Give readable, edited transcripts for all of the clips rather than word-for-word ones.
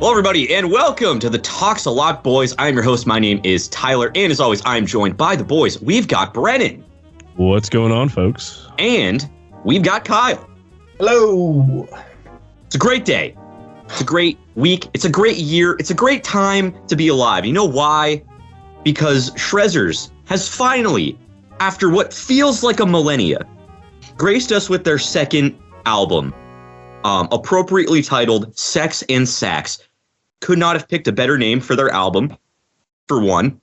Hello, everybody, and welcome to the Talks a Lot Boys. I'm your host. My name is Tyler, and as always, I'm joined by the boys. We've got Brennan. What's going on, folks? And we've got Kyle. Hello. It's a great day. It's a great week. It's a great year. It's a great time to be alive. You know why? Because Shrezzers has finally, after what feels like a millennia, graced us with their second album, appropriately titled Sex and SAX. Could not have picked a better name for their album, for one.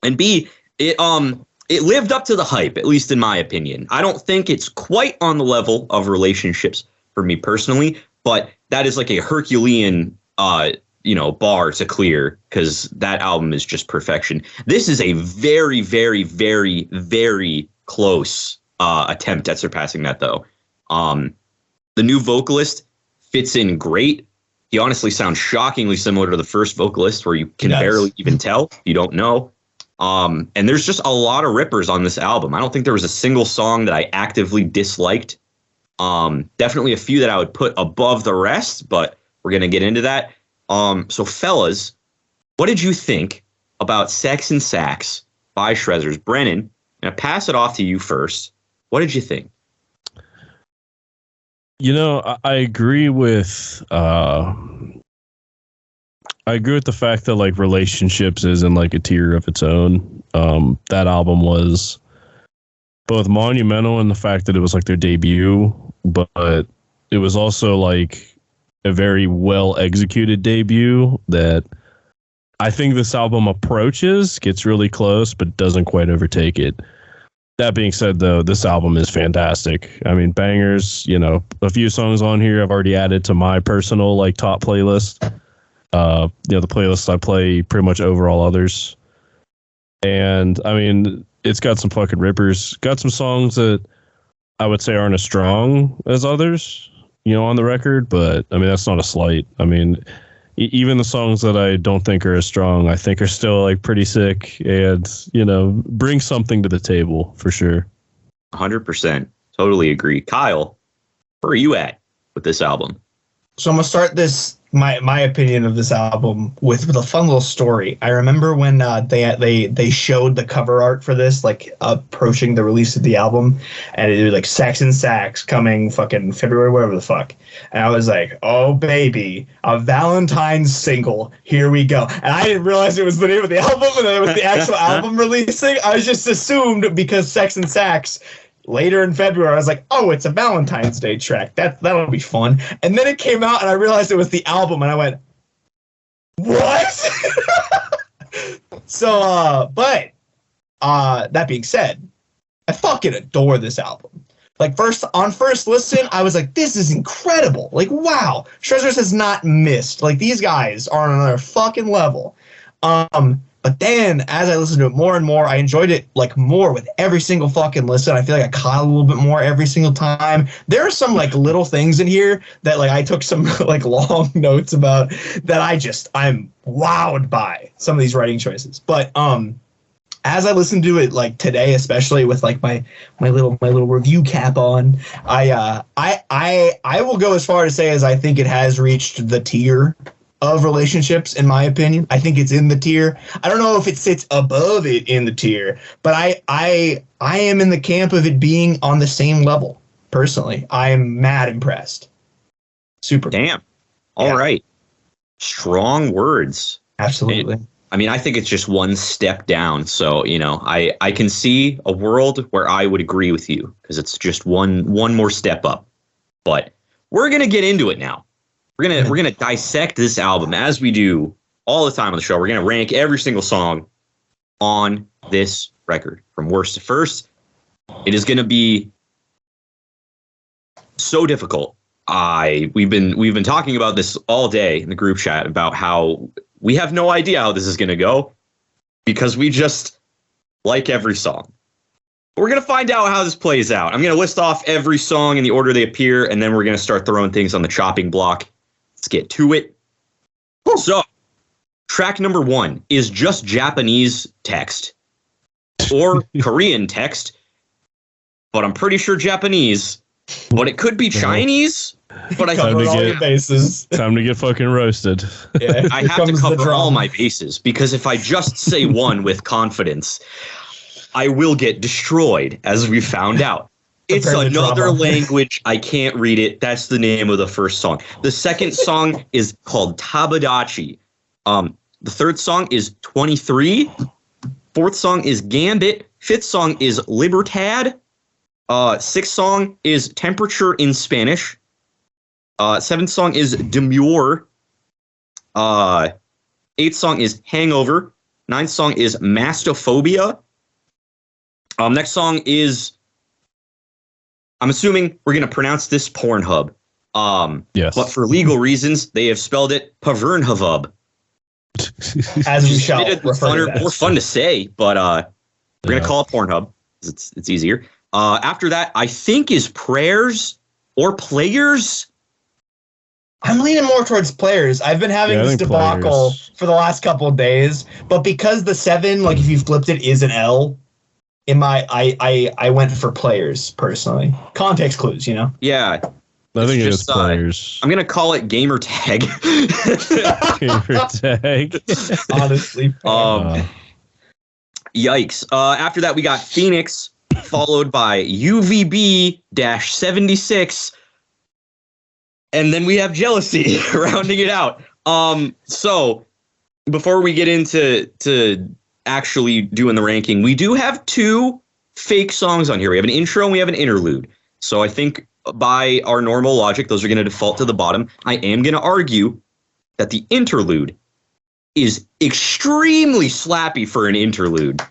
And B, it lived up to the hype, at least in my opinion. I don't think it's quite on the level of Relationships for me personally, but that is like a Herculean bar to clear, because that album is just perfection. This is a very, very, very, very close attempt at surpassing that, though. The new vocalist fits in great. He honestly sounds shockingly similar to the first vocalist, where you can barely even tell. You don't know. And there's just a lot of rippers on this album. I don't think there was a single song that I actively disliked. Definitely a few that I would put above the rest, but we're going to get into that. So fellas, what did you think about Sex and SAX by Shrezzers? Brennan, I'm going to pass it off to you first. What did you think? You know, I agree with the fact that like Relationships is in like a tier of its own. That album was both monumental in the fact that it was like their debut, but it was also like a very well executed debut that I think this album gets really close, but doesn't quite overtake it. That being said, though, this album is fantastic. I mean, bangers, a few songs on here I've already added to my personal like top playlist. The playlist I play pretty much over all others. And I mean, it's got some fucking rippers. Got some songs that I would say aren't as strong as others, on the record, but I mean, that's not a slight. I mean, even the songs that I don't think are as strong, I think are still like pretty sick and, bring something to the table for sure. 100%. Totally agree. Kyle, where are you at with this album? So I'm going to start my opinion of this album with a fun little story. I remember when they showed the cover art for this, like approaching the release of the album, and it was like Sex and SAX coming fucking February, whatever the fuck. And I was like, oh baby, a Valentine's single, here we go. And I didn't realize it was the name of the album and then it was the actual album releasing. I just assumed because Sex and SAX later in February, I was like, oh, it's a Valentine's Day track. That'll be fun. And then it came out, and I realized it was the album, and I went, what? But that being said, I fucking adore this album. Like, first listen, I was like, this is incredible. Like, wow. Shrezzers has not missed. Like, these guys are on another fucking level. But then, as I listened to it more and more, I enjoyed it like more with every single fucking listen. I feel like I caught a little bit more every single time. There are some like little things in here that like I took some like long notes about that I'm wowed by some of these writing choices. But as I listened to it like today, especially with like my little review cap on, I will go as far to say as I think it has reached the tier of Relationships, in my opinion. I think it's in the tier. I don't know if it sits above it in the tier, but I am in the camp of it being on the same level. Personally, I am mad impressed. Super. Damn. All right. Strong words. Absolutely. I think it's just one step down. So, I can see a world where I would agree with you, because it's just one more step up. But we're going to get into it now. We're gonna dissect this album as we do all the time on the show. We're gonna rank every single song on this record from worst to first. It is gonna be so difficult. We've been talking about this all day in the group chat about how we have no idea how this is gonna go, because we just like every song. But we're gonna find out how this plays out. I'm gonna list off every song in the order they appear, and then we're gonna start throwing things on the chopping block. Let's get to it. So, track number 1 is just Japanese text or Korean text, but I'm pretty sure Japanese, but it could be Chinese But I Covered all your bases. Time to get fucking roasted. Yeah, I here have to comes the cover all drum. my bases because if I just say one with confidence, I will get destroyed, as we found out. It's Prepare the another drama. language. I can't read it. That's the name of the first song. The second song is called Tabadachi. The third song is 23. Fourth song is Gambit. Fifth song is Libertad. Sixth song is Temperature in Spanish. Seventh song is Demure. Eighth song is Hangover. Ninth song is Mastophobia. Next song is, I'm assuming we're gonna pronounce this Pornhub. Yes. But for legal reasons, they have spelled it Pavernhavub. As we shall It's refer to that. more fun to say, but we're gonna call it Pornhub. It's easier. After that, I think is Prayers or Players. I'm leaning more towards players. I've been having Yeah, I this think debacle players. for the last couple of days, but because the 7, like if you flipped it, is an L, I went for players personally. Context clues, you know. Yeah, I think It's it's just, players. I'm gonna call it Gamer Tag. Gamer tag. Honestly, Yikes. After that, we got Phoenix, followed by UVB-76. And then we have Jealousy rounding it out. So before we get into actually doing the ranking, we do have 2 fake songs on here. We have an intro and we have an interlude. So I think by our normal logic, those are going to default to the bottom. I am going to argue that the interlude is extremely slappy for an interlude.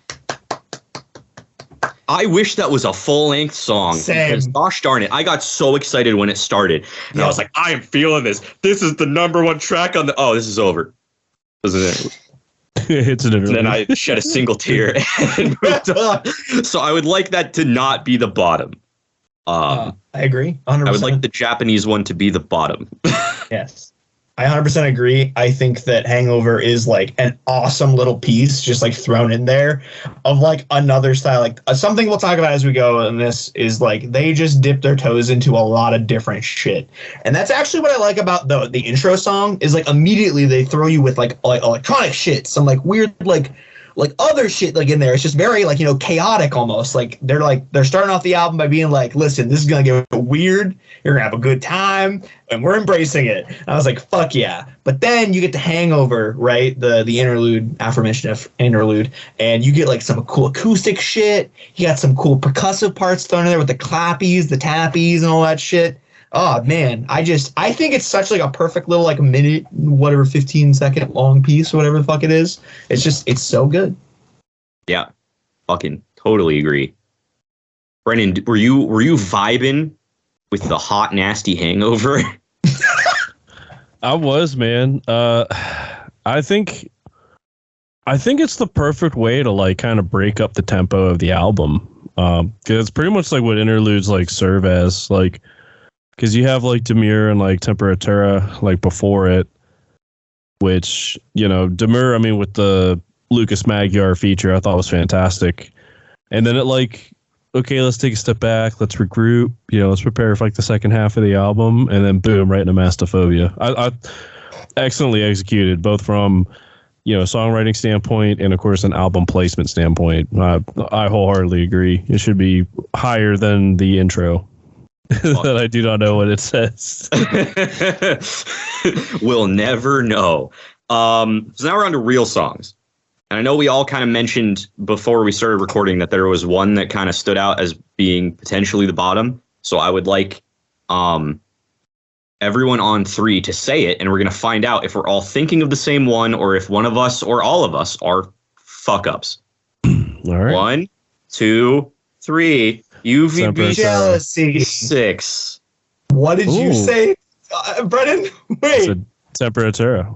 I wish that was a full-length song. Same. Because, gosh darn it, I got so excited when it started. And I Yeah. was like, I am feeling this. This is the #1 track on the... Oh, this is over. This is it. It's an And then I shed a single tear and moved on. So I would like that to not be the bottom. I agree. 100%. I would like the Japanese one to be the bottom. Yes. I 100% agree. I think that Hangover is like an awesome little piece just like thrown in there of like another style. Like something we'll talk about as we go. And this is like they just dip their toes into a lot of different shit. And that's actually what I like about the intro song is like immediately they throw you with like electronic shit, some like weird like other shit like in there. It's just very like, you know, chaotic almost. Like they're starting off the album by being like, listen, this is gonna get weird. You're gonna have a good time, and we're embracing it. And I was like, fuck yeah. But then you get to Hangover, right? The interlude, aforementioned interlude, and you get like some cool acoustic shit. You got some cool percussive parts thrown in there with the clappies, the tappies, and all that shit. Oh man, I think it's such like a perfect little like minute, whatever, 15-second long piece, whatever the fuck it is. It's so good. Yeah, fucking totally agree. Brennan, were you vibing with the hot, nasty Hangover? I was, man. I think it's the perfect way to like kind of break up the tempo of the album. 'Cause it's pretty much like what interludes like serve as, like, because you have like Demure and like Temperatura like before it, which, you know, Demure, I mean, with the Lucas Magyar feature, I thought was fantastic. And then it like, okay, let's take a step back, let's regroup, you know, let's prepare for like the second half of the album, and then boom, right into Mastophobia. I excellently executed, both from, you know, songwriting standpoint and of course an album placement standpoint. I wholeheartedly agree. It should be higher than the intro. That I do not know what it says. We'll never know. So now we're on to real songs. And I know we all kind of mentioned before we started recording that there was one that kind of stood out as being potentially the bottom. So I would like everyone on 3 to say it, and we're going to find out if we're all thinking of the same one or if one of us or all of us are fuck-ups. All right. 1, 2, 3. UVB Jealousy. 6. What did you Ooh. say, Brennan? Wait. It's a Temperatura.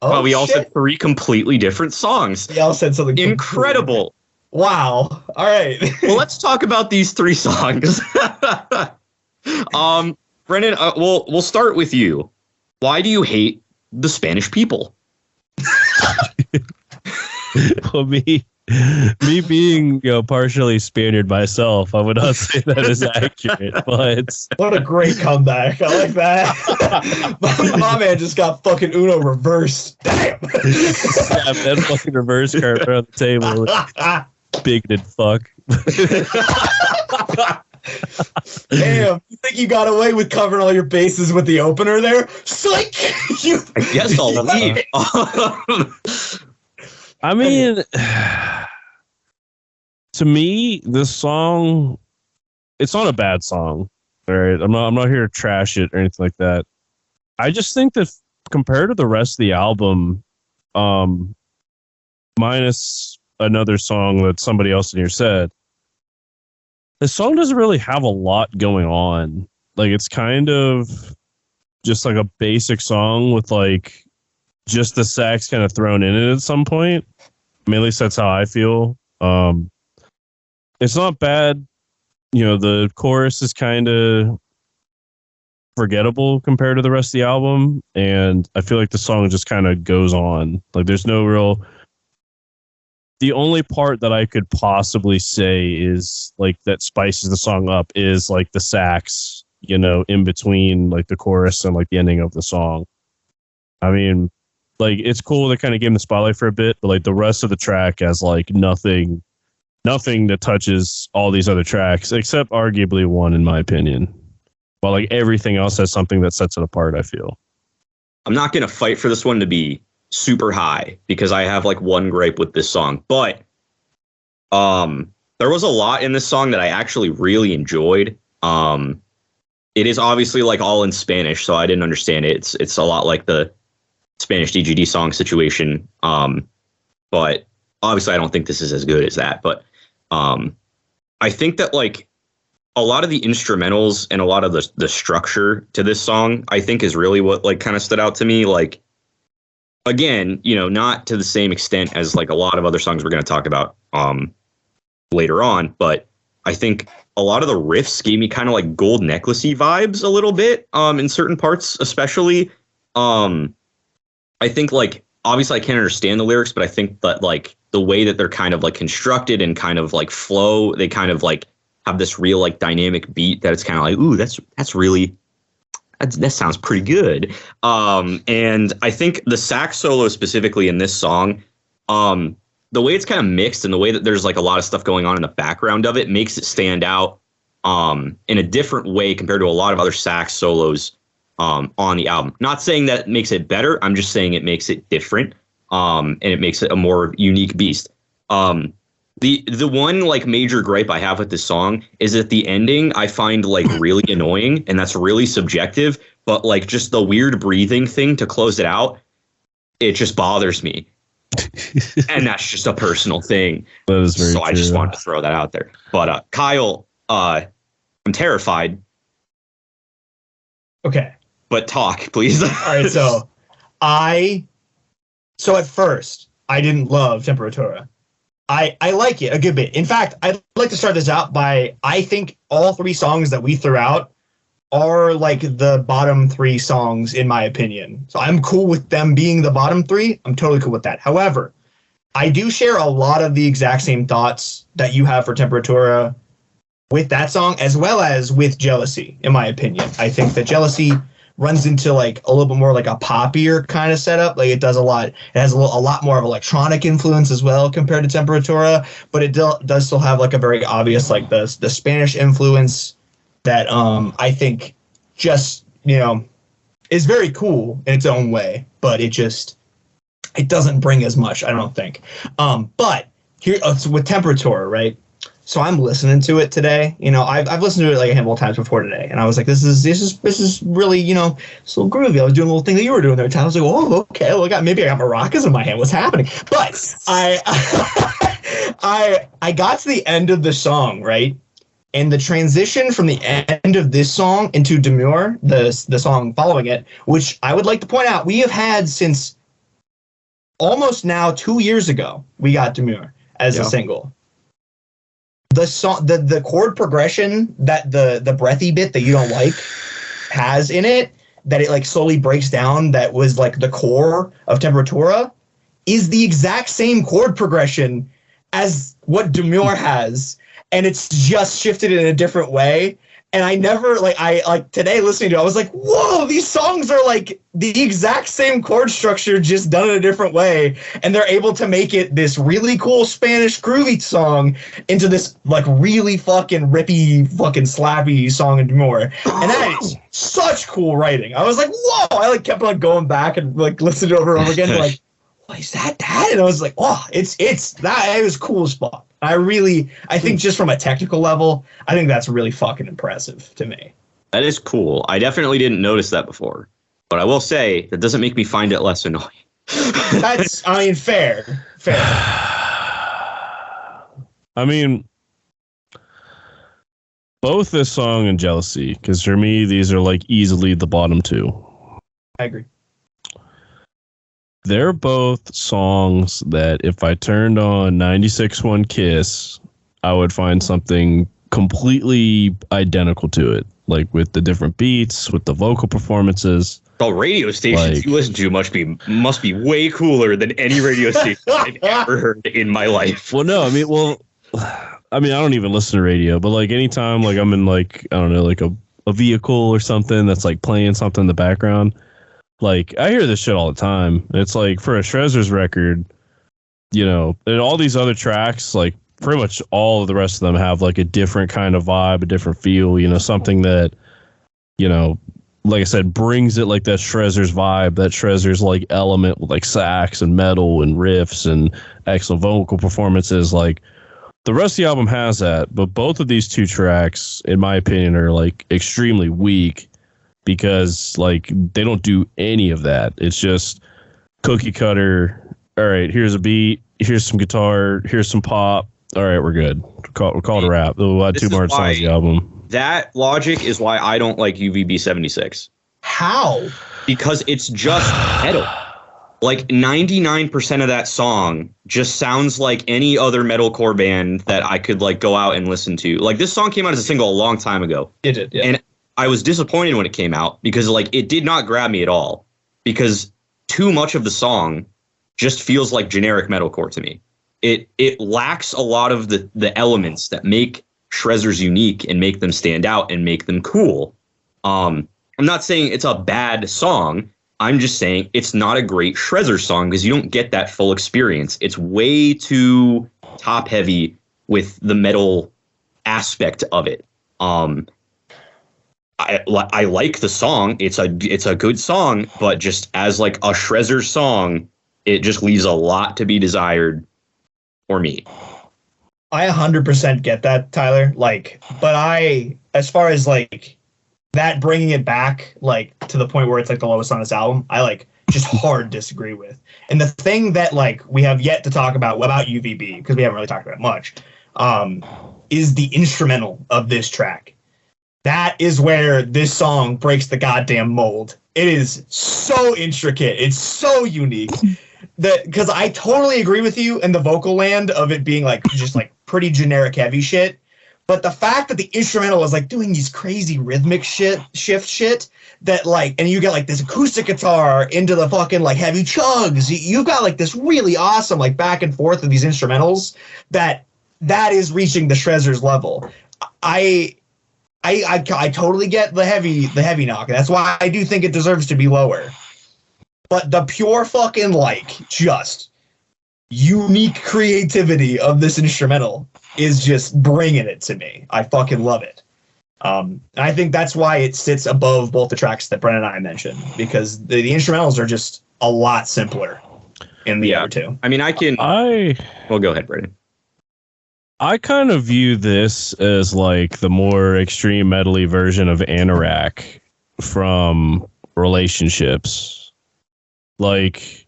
Well, we all shit. said 3 completely different sons. We all said something Incredible. Wow. All right. Well, let's talk about these 3 songs. Brennan, we'll start with you. Why do you hate the Spanish people? Well, me, Me being, partially Spaniard myself, I would not say that is accurate, but What a great comeback. I like that. My man just got fucking Uno reversed. Damn. yeah, that fucking reverse card around the table. Bigoted fuck. Damn, you think you got away with covering all your bases with the opener there? Psych! I guess I'll leave. I mean, to me, this song, it's not a bad song. All right, I'm not here to trash it or anything like that. I just think that compared to the rest of the album, minus another song that somebody else in here said, the song doesn't really have a lot going on. Like, it's kind of just like a basic song with like just the sax kind of thrown in it at some point. I mean, at least that's how I feel. It's not bad. The chorus is kind of forgettable compared to the rest of the album, and I feel like the song just kind of goes on. Like, there's no real... The only part that I could possibly say is like that spices the song up is like the sax, in between like the chorus and like the ending of the song. I mean, like, it's cool they kind of gave him the spotlight for a bit, but like the rest of the track has like nothing that touches all these other tracks except arguably one, in my opinion. While like everything else has something that sets it apart, I feel. I'm not going to fight for this one to be super high because I have like one gripe with this song, but there was a lot in this song that I actually really enjoyed. It is obviously like all in Spanish, so I didn't understand it. It's a lot like the Spanish DGD song situation, but obviously I don't think this is as good as that. But I think that like a lot of the instrumentals and a lot of the structure to this song, I think, is really what like kind of stood out to me. Like, again, not to the same extent as like a lot of other songs we're going to talk about later on, but I think a lot of the riffs gave me kind of like gold necklacey vibes a little bit in certain parts, especially. I think like obviously I can't understand the lyrics, but I think that like the way that they're kind of like constructed and kind of like flow, they kind of like have this real like dynamic beat that it's kind of like, ooh, that's really... that sounds pretty good. And I think the sax solo specifically in this song, the way it's kind of mixed and the way that there's like a lot of stuff going on in the background of it makes it stand out in a different way compared to a lot of other sax solos on the album. Not saying that makes it better. I'm just saying it makes it different and it makes it a more unique beast. The one like major gripe I have with this song is that the ending I find like really annoying, and that's really subjective, but like just the weird breathing thing to close it out, it just bothers me. And that's just a personal thing. That is very so true. I just wanted to throw that out there. But Kyle, I'm terrified. Okay. But talk, please. All right, so at first I didn't love Temperatura. I like it a good bit. In fact, I'd like to start this out by, I think all three songs that we threw out are like the bottom three songs in my opinion. So I'm cool with them being the bottom three. I'm totally cool with that. However, I do share a lot of the exact same thoughts that you have for Temperatura with that song, as well as with Jealousy, in my opinion. I think that Jealousy runs into like a little bit more like a poppier kind of setup. Like it does a lot. It has a lot more of electronic influence as well compared to Temperatura, but it does still have like a very obvious like the Spanish influence that I think just is very cool in its own way, but it doesn't bring as much, I don't think. But here with Temperatura, right? So I'm listening to it today. I've listened to it like a handful of times before today, and I was like, this is really, it's a little groovy. I was doing a little thing that you were doing there, Tom. I was like, oh, okay, well, maybe I got maracas in my hand. What's happening? But I got to the end of the song, right? And the transition from the end of this song into Demure, the song following it, which I would like to point out, we have had since almost now 2 years ago, we got Demure as a single. The song, the chord progression that the breathy bit that you don't like has in it, that it like slowly breaks down, that was like the core of Temperatura, is the exact same chord progression as what Demure has, and it's just shifted in a different way. And I never like today listening to it, I was like, whoa, these songs are like the exact same chord structure, just done in a different way. And they're able to make it this really cool Spanish groovy song into this like really fucking rippy, fucking slappy song in Demure. And that is such cool writing. I was like, whoa, I like kept like going back and like listening to it over and over again, like, what is that? And I was like, oh, it's that. It was cool as fuck. I think just from a technical level, I think that's really fucking impressive to me. That is cool. I definitely didn't notice that before. But I will say, that doesn't make me find it less annoying. That's, I mean, fair. I mean, both this song and Jealousy, because for me, these are like easily the bottom two. I agree. They're both songs that if I turned on 96.1 Kiss, I would find something completely identical to it. Like with the different beats, with the vocal performances. The radio stations like, you listen to must be way cooler than any radio station I've ever heard in my life. Well, no, I don't even listen to radio, but like anytime like I'm in like, I don't know, like a vehicle or something that's like playing something in the background. Like, I hear this shit all the time. It's like, for a Shrezzers record, you know, and all these other tracks, like, pretty much all of the rest of them have, like, a different kind of vibe, a different feel, you know, something that, you know, like I said, brings it, like, that Shrezzers vibe, that Shrezzers, like, element with, like, sax and metal and riffs and excellent vocal performances. Like, the rest of the album has that, but both of these two tracks, in my opinion, are, like, extremely weak. Because, like, they don't do any of that. It's just cookie cutter. All right, here's a beat. Here's some guitar. Here's some pop. All right, we're good. We'll call it a wrap. We'll add 2 more songs to the album. That logic is why I don't like UVB 76. How? Because it's just metal. Like 99% of that song just sounds like any other metalcore band that I could like go out and listen to. Like this song came out as a single a long time ago. It did, yeah. And I was disappointed when it came out because like it did not grab me at all because too much of the song just feels like generic metalcore to me. It lacks a lot of the elements that make Shrezzers unique and make them stand out and make them cool. I'm not saying it's a bad song. I'm just saying it's not a great Shrezzers song because you don't get that full experience. It's way too top heavy with the metal aspect of it. I like the song. It's a good song, but just as like a Shrezzers song, it just leaves a lot to be desired for me. I 100% get that, Tyler. Like, but as far as like that bringing it back, like to the point where it's like the lowest on this album, I like just hard disagree with. And the thing that like we have yet to talk about UVB, because we haven't really talked about it much, is the instrumental of this track. That is where this song breaks the goddamn mold. It is so intricate. It's so unique. Because I totally agree with you in the vocal land of it being like just like pretty generic heavy shit. But the fact that the instrumental is like doing these crazy rhythmic shift shit that like, and you get like this acoustic guitar into the fucking like heavy chugs. You've got like this really awesome like back and forth of these instrumentals that is reaching the Shrezzers level. I totally get the heavy knock. That's why I do think it deserves to be lower. But the pure fucking like just unique creativity of this instrumental is just bringing it to me. I fucking love it. I think that's why it sits above both the tracks that Brennan and I mentioned, because the instrumentals are just a lot simpler in the other two. I mean, well, go ahead, Brennan. I kind of view this as like the more extreme metally version of Anorak from Relationships. Like,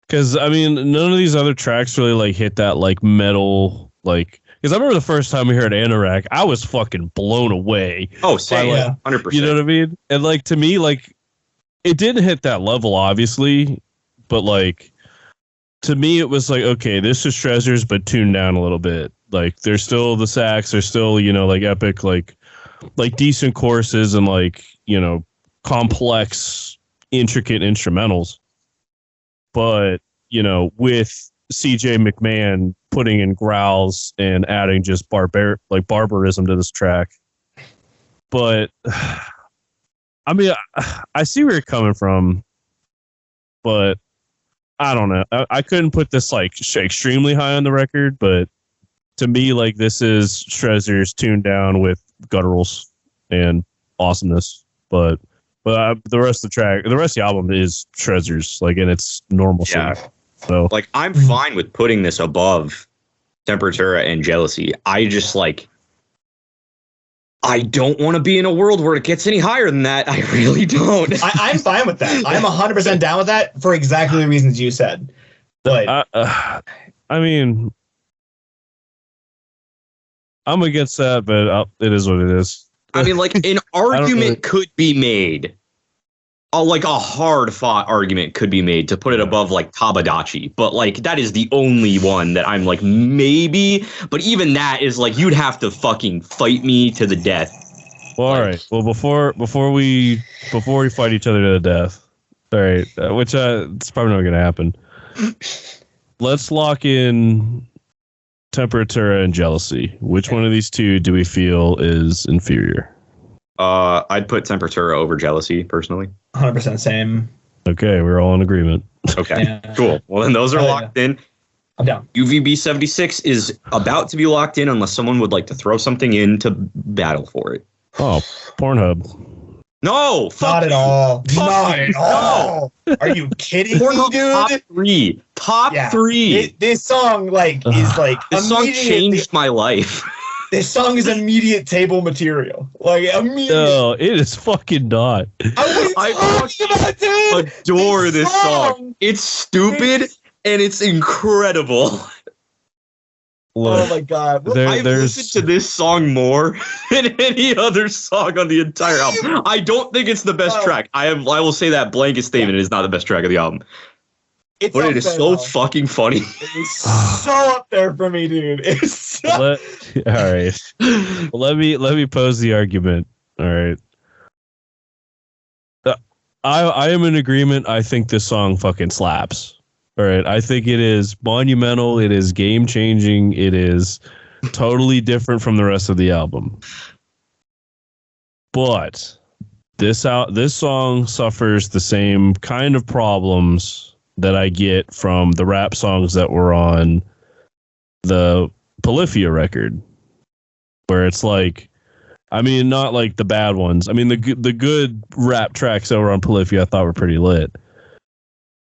because I mean, none of these other tracks really like hit that like metal, like, because I remember the first time we heard Anorak, I was fucking blown away. Oh, same, like, 100%. You know what I mean? And like to me, like, it didn't hit that level, obviously, but like to me, it was like, okay, this is Shrezzers, but tuned down a little bit. Like, there's still the sax, there's still, you know, like epic, like decent choruses and like, you know, complex, intricate instrumentals. But, you know, with CJ McMahon putting in growls and adding just barbarism to this track. But I mean, I see where you're coming from, but I don't know. I couldn't put this like extremely high on the record, but to me, like this is Shrezzers tuned down with gutturals and awesomeness. But the rest of the album is Shrezzers, like in its normalcy. Yeah. So like I'm fine with putting this above Temperatura and Jealousy. I just like. I don't want to be in a world where it gets any higher than that. I really don't. I'm fine with that. I'm 100% down with that for exactly the reasons you said. But I mean, I'm against that, but it is what it is. I mean, like an argument could be made. Like a hard fought argument could be made to put it above like Tabadachi, but like that is the only one that I'm like maybe, but even that is like you'd have to fucking fight me to the death. Well, all right. Well, before we fight each other to the death, all right, which it's probably not going to happen. Let's lock in Temperatura and Jealousy. Which one of these two do we feel is inferior? I'd put Temperatura over Jealousy personally. 100% same. Okay, we're all in agreement. Okay, Yeah. Cool. Well, then those are locked in. I'm down. UVB 76 is about to be locked in unless someone would like to throw something in to battle for it. Oh, Pornhub. No, Not at all. Not at all. Are you kidding me, dude? Top three. This song is like this song changed my life. This song is immediate table material. Like immediate. No, it is fucking not. I adore this song. It's stupid and it's incredible. Look, oh my god! I've listened to this song more than any other song on the entire album. I don't think it's the best track. I will say that blanket statement. It is not the best track of the album. But it is so fucking funny. It is so up there for me, dude. It's so... All right. Well, let me pose the argument. All right. I am in agreement. I think this song fucking slaps. All right. I think it is monumental. It is game changing. It is totally different from the rest of the album. But this song suffers the same kind of problems that I get from the rap songs that were on the Polyphia record, where it's like, I mean, not like the bad ones. I mean, the good rap tracks that were on Polyphia I thought were pretty lit.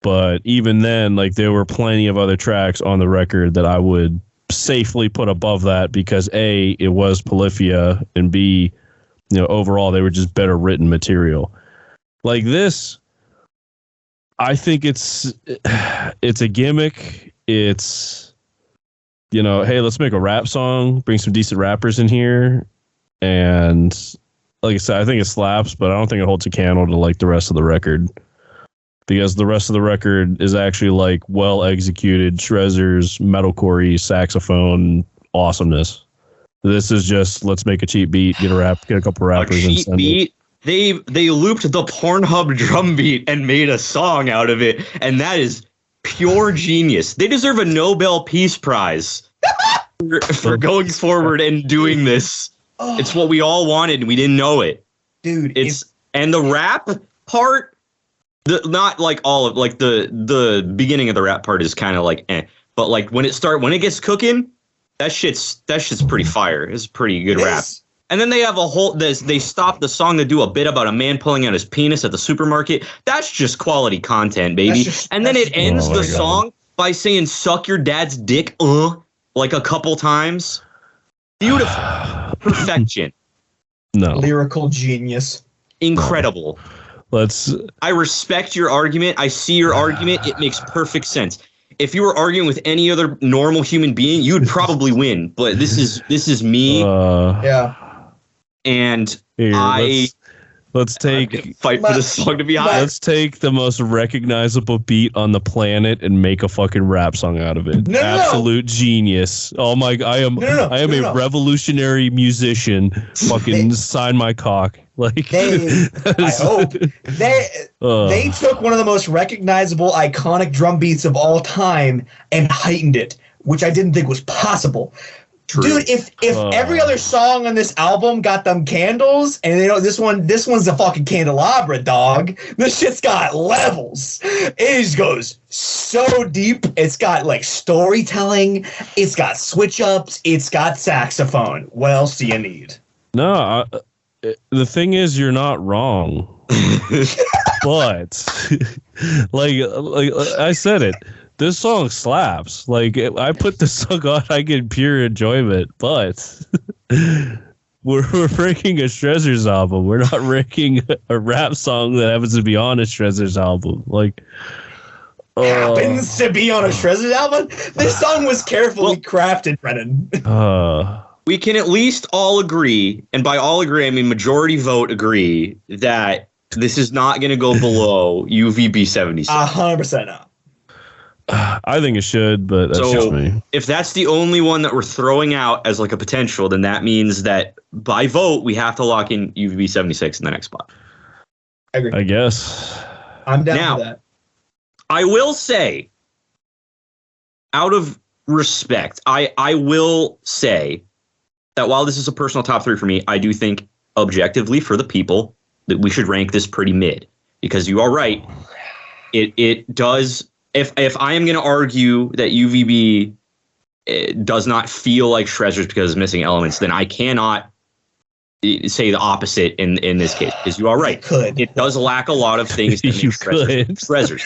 But even then, like there were plenty of other tracks on the record that I would safely put above that because A, it was Polyphia, and B, you know, overall they were just better written material. Like this, I think it's a gimmick. It's, you know, hey, let's make a rap song, bring some decent rappers in here. And like I said, I think it slaps, but I don't think it holds a candle to like the rest of the record. Because the rest of the record is actually like well executed Shrezzers, metalcore, saxophone awesomeness. This is just let's make a cheap beat, get a couple rappers, and send it. They looped the Pornhub drum beat and made a song out of it, and that is pure genius. They deserve a Nobel Peace Prize for going forward and doing this. It's what we all wanted, and we didn't know it, dude. And the rap part. Not like all of like the beginning of the rap part is kind of like but like when it gets cooking, that shit's pretty fire. It's pretty good rap. And then they have they stop the song to do a bit about a man pulling out his penis at the supermarket. That's just quality content, baby. And then it ends the song by saying "suck your dad's dick," like a couple times. Beautiful, perfection. No, lyrical genius, incredible. I respect your argument. I see your argument. It makes perfect sense. If you were arguing with any other normal human being, you'd probably win. But this is me. Yeah. And here, let's take fight for the song to be high. Let's take the most recognizable beat on the planet and make a fucking rap song out of it. Absolute genius. Oh my! I am a revolutionary musician. Fucking sign my cock. Like I hope they took one of the most recognizable, iconic drum beats of all time and heightened it which I didn't think was possible. True. Dude, if every other song on this album got them candles, and this one's a fucking candelabra, dog. This shit's got levels. It just goes so deep. It's got like storytelling. It's got switch ups. It's got saxophone. What else do you need? No, the thing is, you're not wrong. But like I said it. This song slaps. Like, I put this song on, I get pure enjoyment, but we're ranking a Shrezzers album. We're not ranking a rap song that happens to be on a Shrezzers album. Like, happens to be on a Shrezzers album? This song was carefully crafted, Brennan. We can at least all agree, and by all agree, I mean majority vote agree, that this is not going to go below UVB 76. 100% not. I think it should, but that's just me. If that's the only one that we're throwing out as like a potential, then that means that by vote we have to lock in UVB 76 in the next spot. I agree. I guess. I'm down for that. I will say, out of respect, I will say that while this is a personal top 3 for me, I do think objectively for the people that we should rank this pretty mid, because you are right. It does. If I am going to argue that UVB does not feel like Shrezzers because it's missing elements, then I cannot say the opposite in this case, because you are right. It does lack a lot of things that make Shrezzers.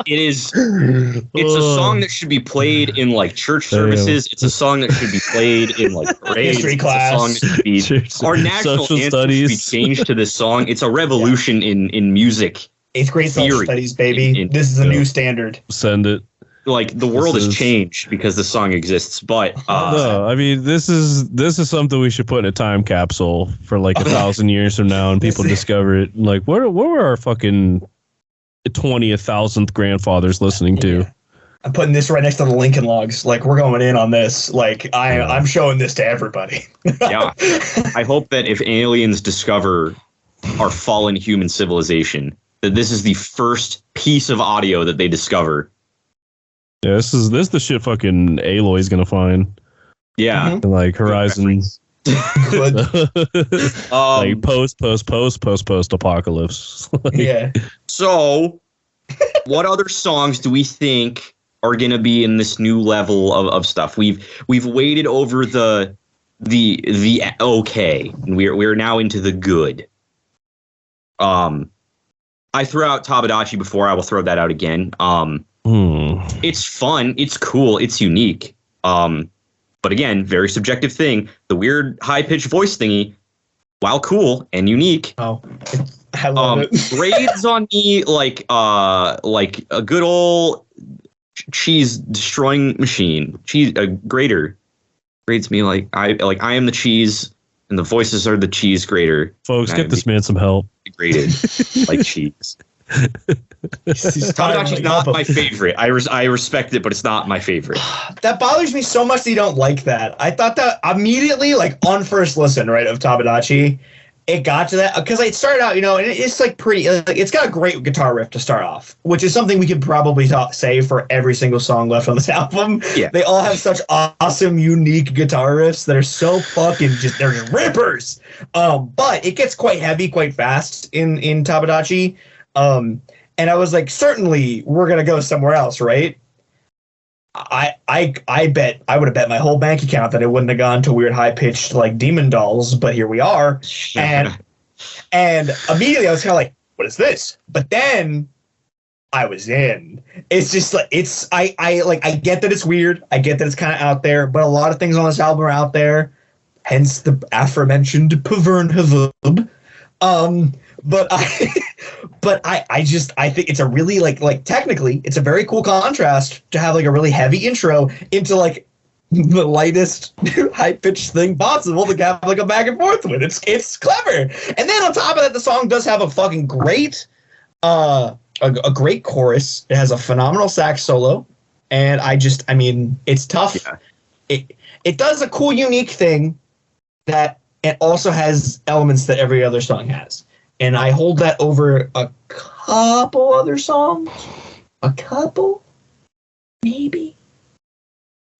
It's a song that should be played in like church services. It's a song that should be played in like parades. History class. It's a song that should be, our national anthem should be changed to this song. It's a revolution in music. 8th grade social studies, baby. This is a new standard. Send it. Like, the world has changed because the song exists, but no, I mean, this is something we should put in a time capsule for like 1,000 years from now, and people discover it. Like, what were our fucking 20,000th grandfathers listening to? Yeah. I'm putting this right next to the Lincoln Logs. Like, we're going in on this. Like, I'm showing this to everybody. Yeah, I hope that if aliens discover our fallen human civilization, that this is the first piece of audio that they discover. Yeah, this is the shit fucking Aloy's gonna find. Yeah, like Horizon. Like post apocalypse. Like, yeah. So, what other songs do we think are gonna be in this new level of stuff? We've waded over the okay, and we're now into the good. I threw out Tabadachi before. I will throw that out again. It's fun. It's cool. It's unique. But again, very subjective thing. The weird high-pitched voice thingy, while cool and unique, I love it. grades on me like a good old cheese destroying machine. Cheese grater grades me like I am the cheese, and the voices are the cheese grater. Folks, get this man some help. Graded like cheese. Tabadachi's not my favorite. I respect it, but it's not my favorite. That bothers me so much that you don't like that. I thought that immediately, like on first listen, right, of Tabadachi, it got to that because it started out, and it's like pretty. Like, it's got a great guitar riff to start off, which is something we could probably say for every single song left on this album. Yeah, they all have such awesome, unique guitar riffs that are so fucking they're just rippers. But it gets quite heavy, quite fast in Tabadachi. And I was like, certainly we're gonna go somewhere else, right? I bet I would have bet my whole bank account that it wouldn't have gone to weird high pitched like Demon Dolls, but here we are. And immediately I was kind of like, what is this? But then I was in. It's just like I get that it's weird. I get that it's kind of out there, but a lot of things on this album are out there. Hence the aforementioned Pavern Havub. But I think it's a really like technically it's a very cool contrast to have like a really heavy intro into like the lightest high pitched thing possible to have like a back and forth with. It's clever. And then on top of that, the song does have a fucking great a great chorus. It has a phenomenal sax solo, and I mean it's tough. Yeah. It does a cool unique thing that it also has elements that every other song has. And I hold that over a couple other songs. A couple? Maybe.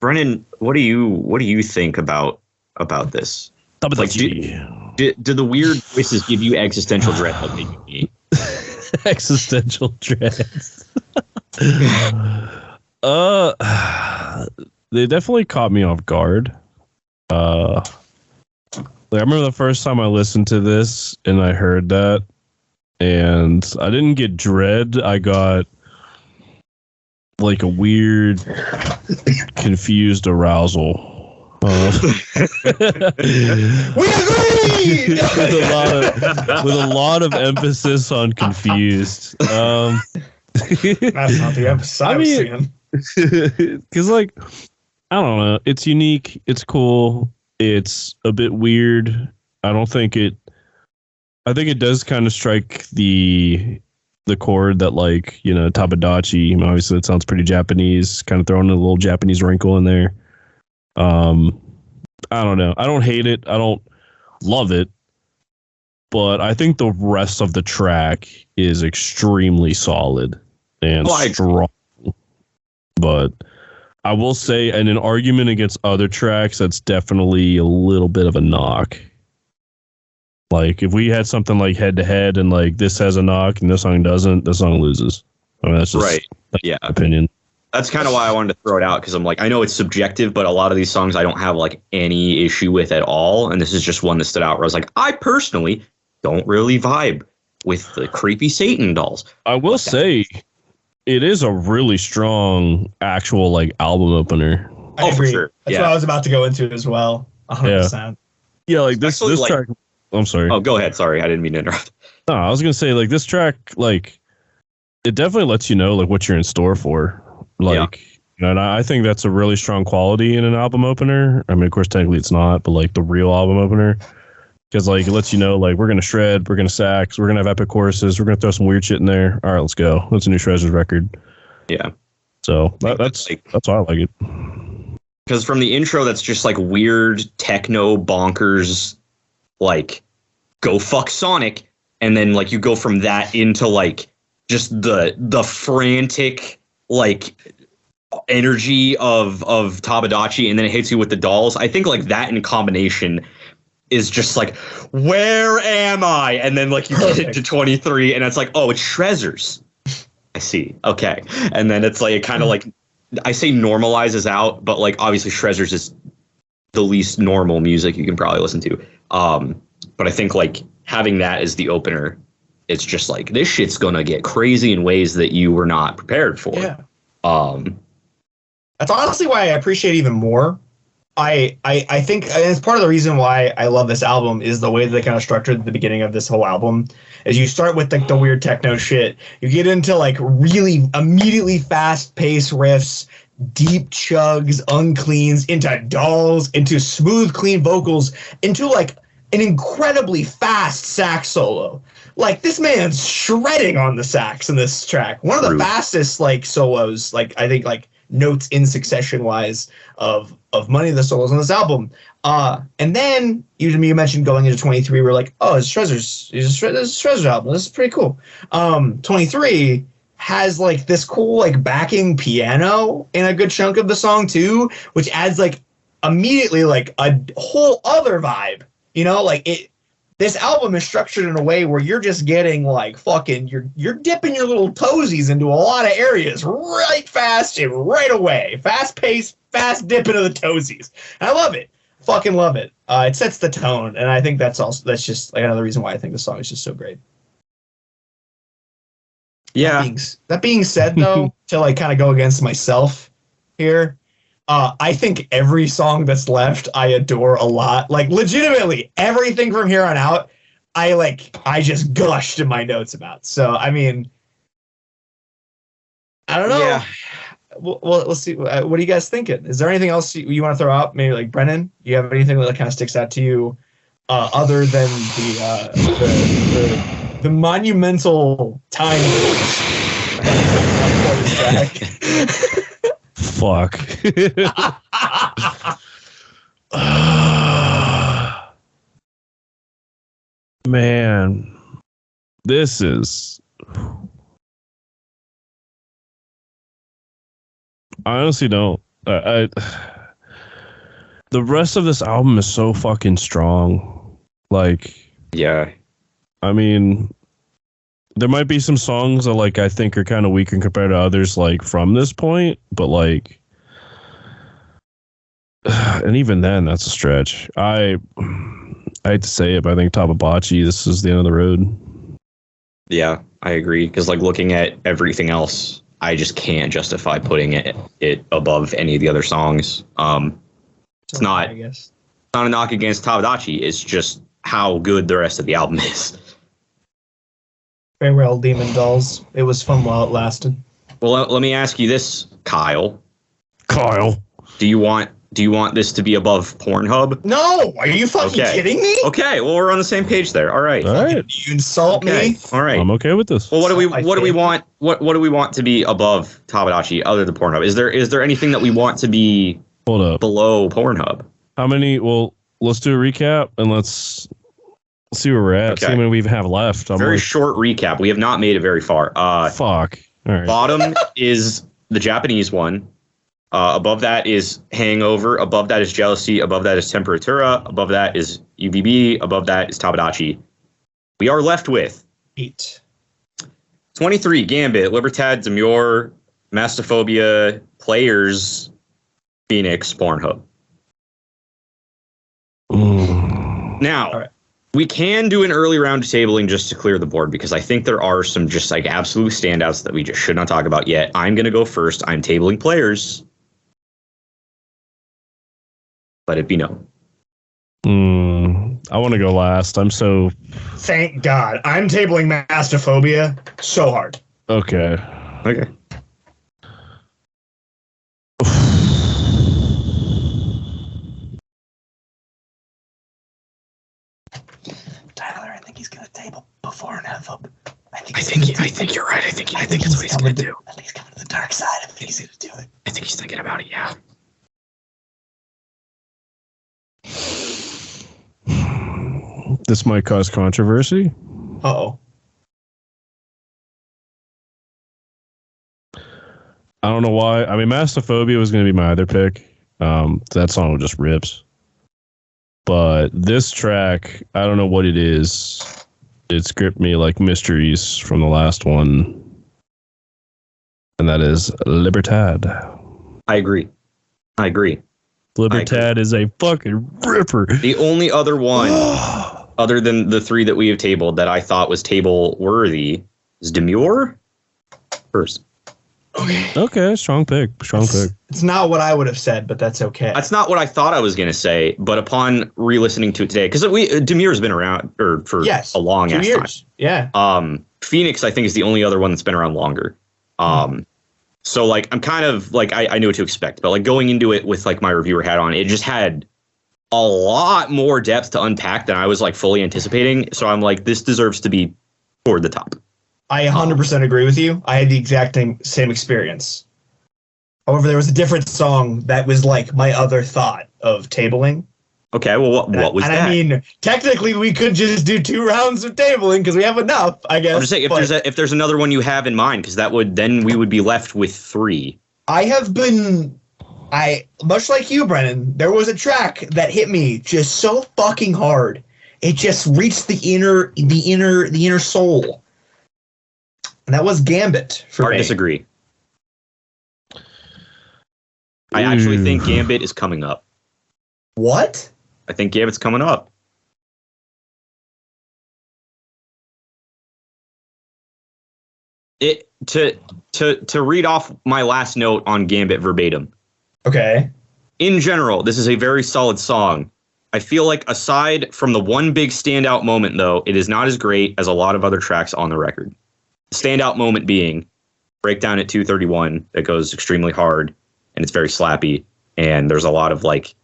Brennan, what do you think about this? Like, did the weird voices give you existential dread like they do me? Existential dread. They definitely caught me off guard. Like, I remember the first time I listened to this and I heard that, and I didn't get dread. I got like a weird, confused arousal. We agree. with a lot of emphasis on confused. That's not the emphasis I was seeing. Because, like, I don't know. It's unique. It's cool. It's a bit weird. I think it does kind of strike the chord that, like, you know, Tabadachi, obviously it sounds pretty Japanese, kind of throwing a little Japanese wrinkle in there. I don't know. I don't hate it. I don't love it. But I think the rest of the track is extremely solid and strong. But I will say, in an argument against other tracks, that's definitely a little bit of a knock. Like, if we had something like head to head and like this has a knock and this song doesn't, the song loses. I mean, that's just my opinion. That's kind of why I wanted to throw it out, because I'm like, I know it's subjective, but a lot of these songs I don't have like any issue with at all. And this is just one that stood out where I was like, I personally don't really vibe with the creepy Satan dolls. I will say it is a really strong actual like album opener. I agree. For sure. That's what I was about to go into as well. 100%. Yeah, like this track. I'm sorry. Oh, go ahead. Sorry, I didn't mean to interrupt. No, I was gonna say, like, this track, like, it definitely lets you know like what you're in store for. Like, and I think that's a really strong quality in an album opener. I mean, of course, technically it's not, but like the real album opener, because like it lets you know like we're gonna shred, we're gonna sax, we're gonna have epic choruses, we're gonna throw some weird shit in there. All right, let's go. That's a new Shrezzers record. Yeah. So that's why I like it. Because from the intro, that's just like weird techno bonkers, like go fuck Sonic, and then like you go from that into like just the frantic like energy of Tabadachi, and then it hits you with the dolls. I think like that in combination is just like, where am I? And then like you get to 23 and it's like, oh, it's Shrezzers. I see. Okay. And then it's like it kind of like, I say normalizes out, but like obviously Shrezzers is the least normal music you can probably listen to. But I think like having that as the opener, it's just like this shit's gonna get crazy in ways that you were not prepared for. Yeah. That's honestly why I appreciate even more. I think it's part of the reason why I love this album is the way that they kind of structured the beginning of this whole album. Is you start with like the weird techno shit, you get into like really immediately fast-paced riffs, deep chugs, uncleans, into dolls, into smooth, clean vocals, into like an incredibly fast sax solo. Like this man's shredding on the sax in this track. One of the fastest like solos, like I think like notes in succession wise of Money the solos on this album. And then you mentioned going into 23, we're like, oh, it's Shrezzers. This is a Shrezzers album. This is pretty cool. 23 has like this cool like backing piano in a good chunk of the song too, which adds like immediately like a whole other vibe. You know, like it. This album is structured in a way where you're just getting like fucking you're dipping your little toesies into a lot of areas right fast and right away. Fast pace, fast dip into the toesies. And I love it. Fucking love it. It sets the tone, and I think that's just like another reason why I think the song is just so great. Yeah. That being said, though, to like kind of go against myself here, I think every song that's left I adore a lot. Like legitimately, everything from here on out, I just gushed in my notes about. So I mean, I don't know. Yeah. Well, let's see. What are you guys thinking? Is there anything else you want to throw out? Maybe like Brennan, do you have anything that kind of sticks out to you, other than the monumental time? Fuck. Man, this is. I honestly don't The rest of this album is so fucking strong. Like, Yeah. I mean, there might be some songs that like I think are kind of weaker compared to others like from this point, but like, and even then, that's a stretch. I hate to say it, but I think Tababachi, this is the end of the road. Yeah, I agree. Because like looking at everything else, I just can't justify putting it above any of the other songs. It's not. I guess. Not a knock against Tabadachi. It's just how good the rest of the album is. Farewell, Demon Dolls. It was fun while it lasted. Well, let me ask you this, Kyle. Kyle. Do you want this to be above Pornhub? No, are you fucking kidding me? Okay, well we're on the same page there. All right. All right. You insult me. All right. I'm okay with this. Well, what do we want? What do we want to be above Tabadachi other than Pornhub? Is there anything that we want to be Hold up. below Pornhub? How many? Well, let's do a recap and let's see where we're at. Okay. See how many we even have left. I'm Very like, short recap. We have not made it very far. fuck. All right. Bottom is the Japanese one. Above that is Hangover. Above that is Jealousy. Above that is Temperatura. Above that is UBB. Above that is Tabadachi. We are left with 8. 23, Gambit, Libertad, Demure, Mastophobia, Players, Phoenix, Pornhub. Now, All right. we can do an early round of tabling just to clear the board because I think there are some just like absolute standouts that we just should not talk about yet. I'm going to go first. I'm tabling Players. Let it be known. I want to go last. I'm so... Thank God. I'm tabling Mastophobia so hard. Okay. Okay. Tyler, I think he's gonna table before and have up. I think you're right. I think that's what he's going to do. At least come to the dark side. I think he's gonna do it. I think he's thinking about it, yeah. This might cause controversy. Uh-oh. I don't know why. I mean, Mastophobia was going to be my other pick. That song just rips. But this track, I don't know what it is. It's gripped me like mysteries from the last one. And that is Libertad. I agree. Libertad is a fucking ripper. The only other one, other than the three that we have tabled, that I thought was table worthy is Demure first. Okay, strong pick. It's not what I would have said, but that's okay. That's not what I thought I was going to say, but upon re-listening to it today, because Demure's been around for a long ass time. Yeah. Phoenix, I think, is the only other one that's been around longer. So like I'm kind of like I knew what to expect, but like going into it with like my reviewer hat on, it just had a lot more depth to unpack than I was like fully anticipating. So I'm like, this deserves to be toward the top. I 100% agree with you. I had the exact same experience. However, there was a different song that was like my other thought of tabling. Okay, well, what was that? I mean, technically, we could just do 2 rounds of tabling because we have enough, I guess. I'm just saying, if there's another one you have in mind, because then we would be left with 3. Much like you, Brennan, there was a track that hit me just so fucking hard. It just reached the inner soul. And that was Gambit for me. Hard disagree. I actually think Gambit is coming up. What? I think Gambit's coming up. To read off my last note on Gambit verbatim. Okay. In general, this is a very solid song. I feel like aside from the one big standout moment, though, it is not as great as a lot of other tracks on the record. The standout moment being Breakdown at 231 that goes extremely hard and it's very slappy and there's a lot of like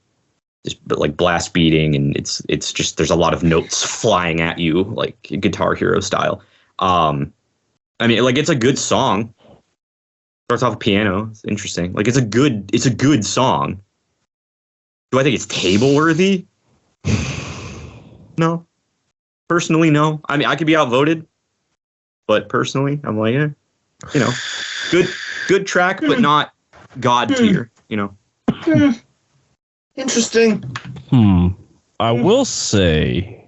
blast beating and it's just there's a lot of notes flying at you like Guitar Hero style. I mean, like, it's a good song. Starts off a piano. It's interesting. Like, it's a good song. Do I think it's table worthy? No. Personally, no. I mean, I could be outvoted, but personally, I'm like, good track, but not God tier. Interesting. I will say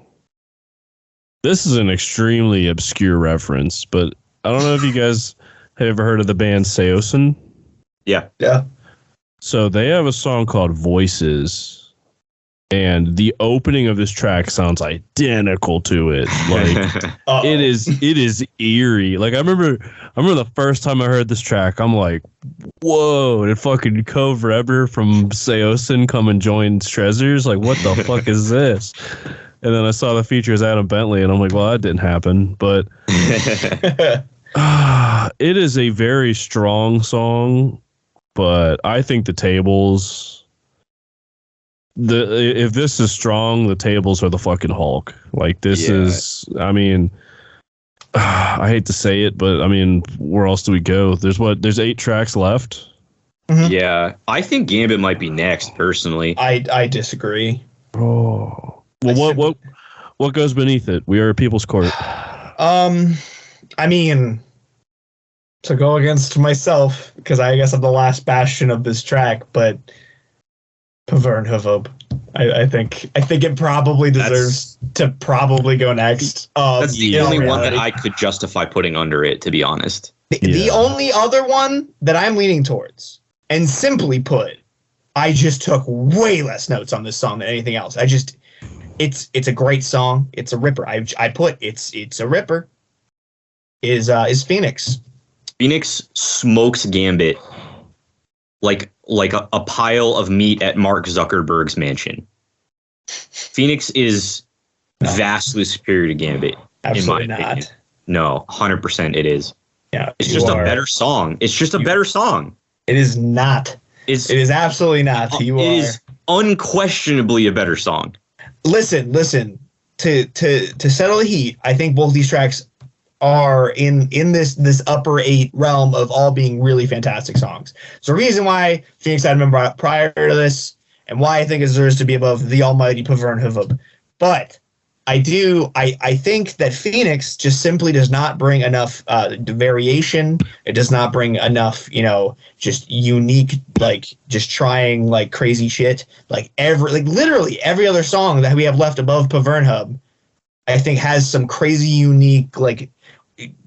this is an extremely obscure reference, but I don't know if you guys have ever heard of the band Seosin. Yeah. So they have a song called Voices, and the opening of this track sounds identical to it. Like it is eerie. Like I remember the first time I heard this track, I'm like, whoa, did fucking Cove Rebber from Seosin come and join Shrezzers? Like, what the fuck is this? And then I saw the features Adam Bentley, and I'm like, well, that didn't happen. But it is a very strong song, but I think the tables, if this is strong, the tables are the fucking Hulk. Like, this is, I mean, I hate to say it, but I mean, where else do we go? There's 8 tracks left. Mm-hmm. Yeah, I think Gambit might be next, personally. I disagree. Oh. Well, what goes beneath it? We are a people's court. I mean, to go against myself, because I guess I'm the last bastion of this track, but Pavernhuvub. I think it probably deserves to probably go next. That's the only one that I could justify putting under it, to be honest. The only other one that I'm leaning towards, and simply put, I just took way less notes on this song than anything else. It's a great song. It's a ripper. I put it's a ripper. Is Phoenix. Phoenix smokes Gambit like a pile of meat at Mark Zuckerberg's mansion. Phoenix is vastly superior to Gambit. Absolutely in my not. opinion. No, 100% it is. Yeah, it's just a better song. It's just a better song. It is not. It is absolutely not. It is unquestionably a better song. Listen. To settle the heat, I think both these tracks are in this upper 8 realm of all being really fantastic songs. So the reason why Phoenix I remember prior to this, and why I think it deserves to be above the almighty Pavernhuvub. But I think that Phoenix just simply does not bring enough variation. It does not bring enough, just unique, like just trying like crazy shit. Literally every other song that we have left above Pavernhub, I think has some crazy unique, like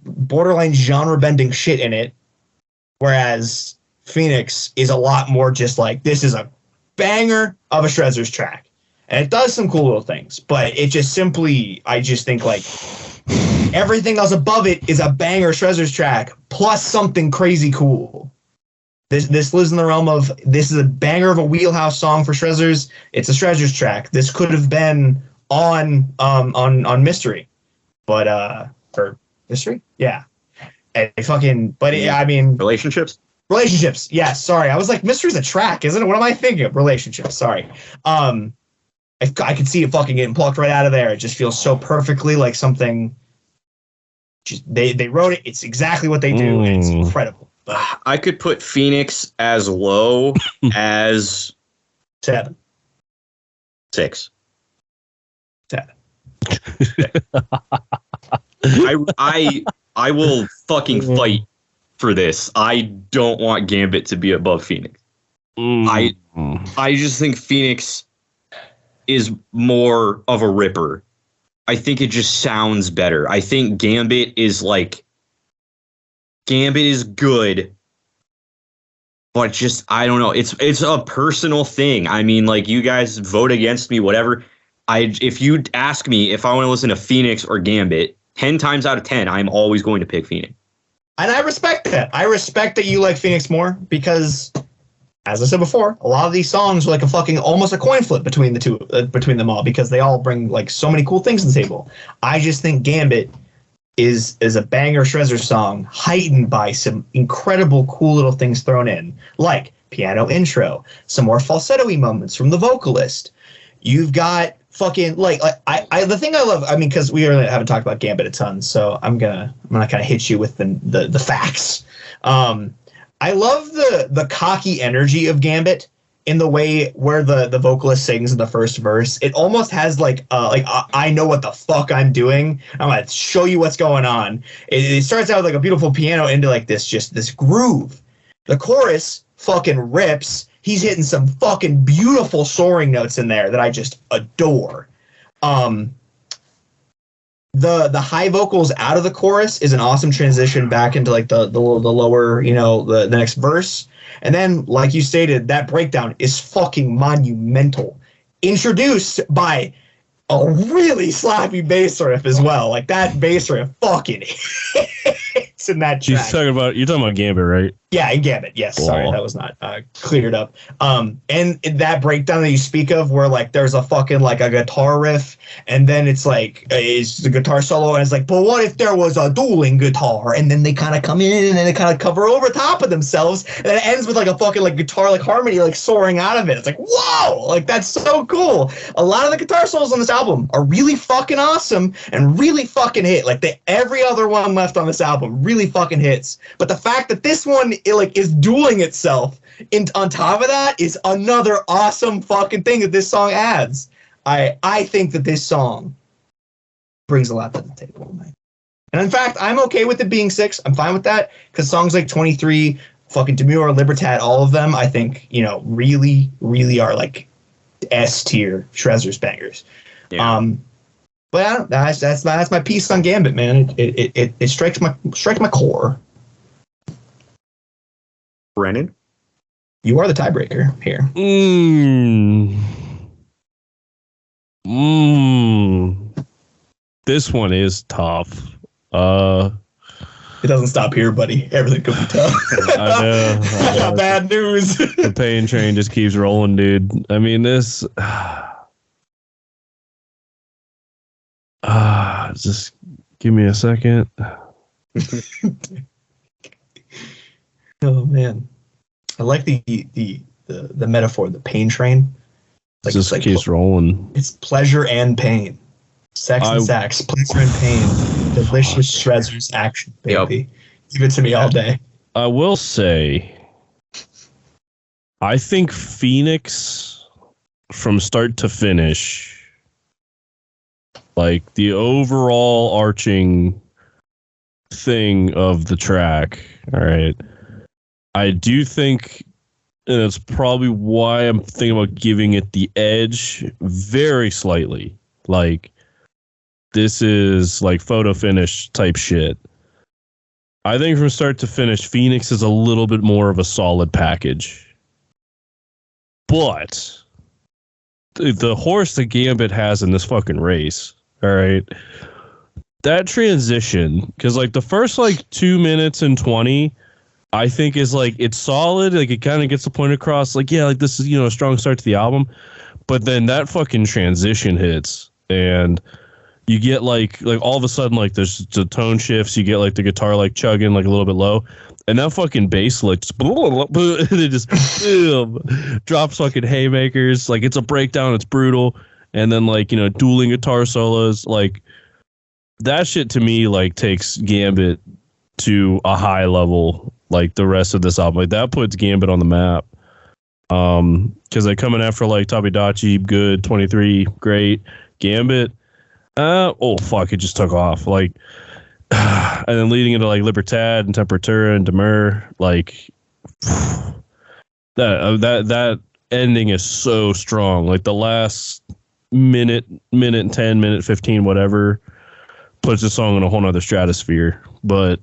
borderline genre bending shit in it. Whereas Phoenix is a lot more just like, this is a banger of a Shrezzers track. And it does some cool little things, but it just simply, I just think like everything else above it is a banger Shrezzers track plus something crazy cool. This lives in the realm of, this is a banger of a wheelhouse song for Shrezzers. It's a Shrezzers track. This could have been on Mystery, but for Mystery, yeah. And relationships. Yes, sorry, I was like, Mystery's a track, isn't it? What am I thinking of? Relationships. Sorry. I could see it fucking getting plucked right out of there. It just feels so perfectly like something. Just they wrote it. It's exactly what they do. And it's incredible. But I could put Phoenix as low as 7. 6. 7. I will fucking fight for this. I don't want Gambit to be above Phoenix. I just think Phoenix is more of a ripper. I think it just sounds better. I think Gambit is good, but just, I don't know. It's a personal thing. I mean, like, you guys vote against me, whatever. If you ask me if I want to listen to Phoenix or Gambit, 10 times out of 10, I'm always going to pick Phoenix. And I respect that. I respect that you like Phoenix more because, as I said before, a lot of these songs are like a fucking almost a coin flip between the two, between them all, because they all bring like so many cool things to the table. I just think Gambit is a banger Shrezzers song, heightened by some incredible cool little things thrown in, like piano intro, some more falsetto-y moments from the vocalist. You've got fucking the thing I love. I mean, because we really haven't talked about Gambit a ton, so I'm gonna kind of hit you with the facts. I love the cocky energy of Gambit in the way where the vocalist sings in the first verse. It almost has I know what the fuck I'm doing. I'm gonna show you what's going on. It starts out with like a beautiful piano into like this groove. The chorus fucking rips. He's hitting some fucking beautiful soaring notes in there that I just adore. The high vocals out of the chorus is an awesome transition back into like the lower, the next verse. And then, like you stated, that breakdown is fucking monumental. Introduced by a really slappy bass riff as well. Like that bass riff fucking hits in that track. You're talking about Gambit, right? Yeah, in Gambit. Yes, sorry, that was not cleared up. And that breakdown that you speak of, where like there's a fucking like a guitar riff, and then it's like it's the guitar solo, and it's like, but what if there was a dueling guitar? And then they kind of come in and then they kind of cover over top of themselves, and then it ends with like a fucking like guitar like harmony like soaring out of it. It's like, whoa, like that's so cool. A lot of the guitar solos on this album are really fucking awesome and really fucking hit. Like every other one left on this album really fucking hits. But the fact that this one is dueling itself on top of that is another awesome fucking thing that this song adds. I think that this song brings a lot to the table, man. And in fact, I'm okay with it being 6. I'm fine with that because songs like 23, fucking Demure, Libertad, all of them, I think, really, really are like S tier Shrezzers bangers. Yeah. But I don't, that's my piece on Gambit, man. It strikes my core. Brennan, you are the tiebreaker here. This one is tough. It doesn't stop here, buddy. Everything could be tough. I know. Bad news. The pain train just keeps rolling, dude. I mean, this. Just give me a second. Oh man, I like the metaphor, the pain train. Like, just keeps rolling. It's pleasure and pain. Sex and sax, pleasure and pain. Delicious Shrezzers action, baby. Yep. Give it to me all day. I will say, I think Phoenix, from start to finish, like the overall arching thing of the track, all right, I do think, and it's probably why I'm thinking about giving it the edge very slightly. Like, this is like photo finish type shit. I think from start to finish, Phoenix is a little bit more of a solid package. But the horse that Gambit has in this fucking race, all right, that transition, because like the first like 2 minutes and 20, I think is like, it's solid. Like it kind of gets the point across. Like, yeah, like this is, a strong start to the album. But then that fucking transition hits and you get like all of a sudden, like there's the tone shifts. You get like the guitar like chugging like a little bit low, and that fucking bass like just, it just drops fucking haymakers. Like it's a breakdown. It's brutal. And then like, dueling guitar solos, like that shit to me like takes Gambit to a high level. Like the rest of this album, like that puts Gambit on the map. Because like coming after like Tabidachi, good, 23, great. Gambit, oh fuck, it just took off. Like, and then leading into like Libertad and Temperatura and Demure, like that ending is so strong. Like the last minute and 10, minute 15, whatever, puts the song in a whole nother stratosphere. But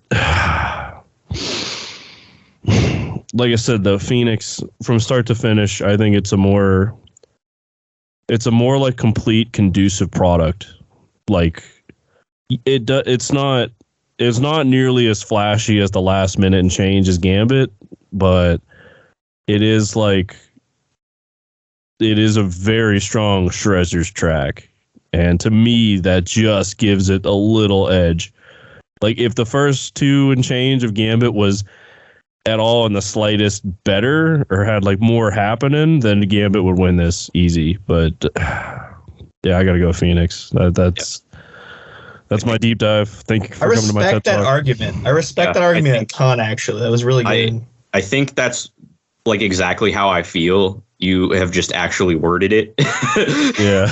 like I said, the Phoenix from start to finish, I think it's a more like complete, conducive product. Like it's not nearly as flashy as the last minute and change as Gambit, but it is a very strong Shrezzers track. And to me, that just gives it a little edge. Like if the first 2 and change of Gambit was at all in the slightest better or had like more happening, then Gambit would win this easy. But yeah, I gotta go Phoenix. That's my deep dive. Thank you for coming to my TED Talk. I respect that argument a ton, actually. That was really good. I think that's like exactly how I feel. You have just actually worded it. Yeah.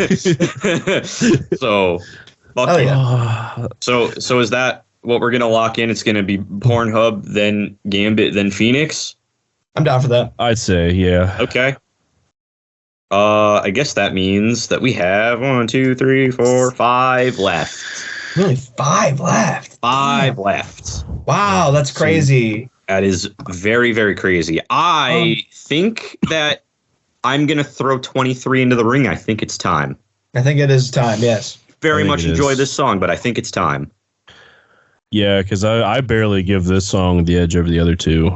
So So is that what we're gonna lock in? It's gonna be Pornhub, then Gambit, then Phoenix. I'm down for that. I'd say, yeah. Okay. I guess that means that we have 1, 2, 3, 4, 5 left. Really, 5 left. Five Damn. left. Wow, that's crazy. That is very, very crazy. I think that I'm going to throw 23 into the ring. I think it's time. I think it is time, yes. Very much enjoy this song, but I think it's time. Yeah, because I barely give this song the edge over the other two.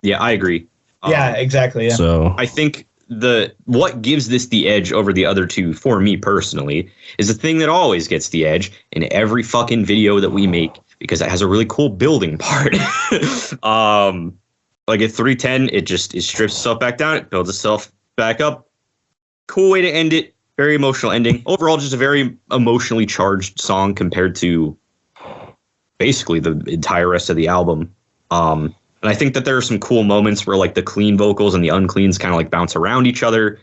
Yeah, I agree. Yeah, exactly. Yeah. So I think what gives this the edge over the other two for me personally is the thing that always gets the edge in every fucking video that we make, because it has a really cool building part. Like at 3:10, it strips itself back down, it builds itself back up. Cool way to end it. Very emotional ending. Overall, just a very emotionally charged song compared to basically the entire rest of the album. And I think that there are some cool moments where like the clean vocals and the uncleans kind of like bounce around each other,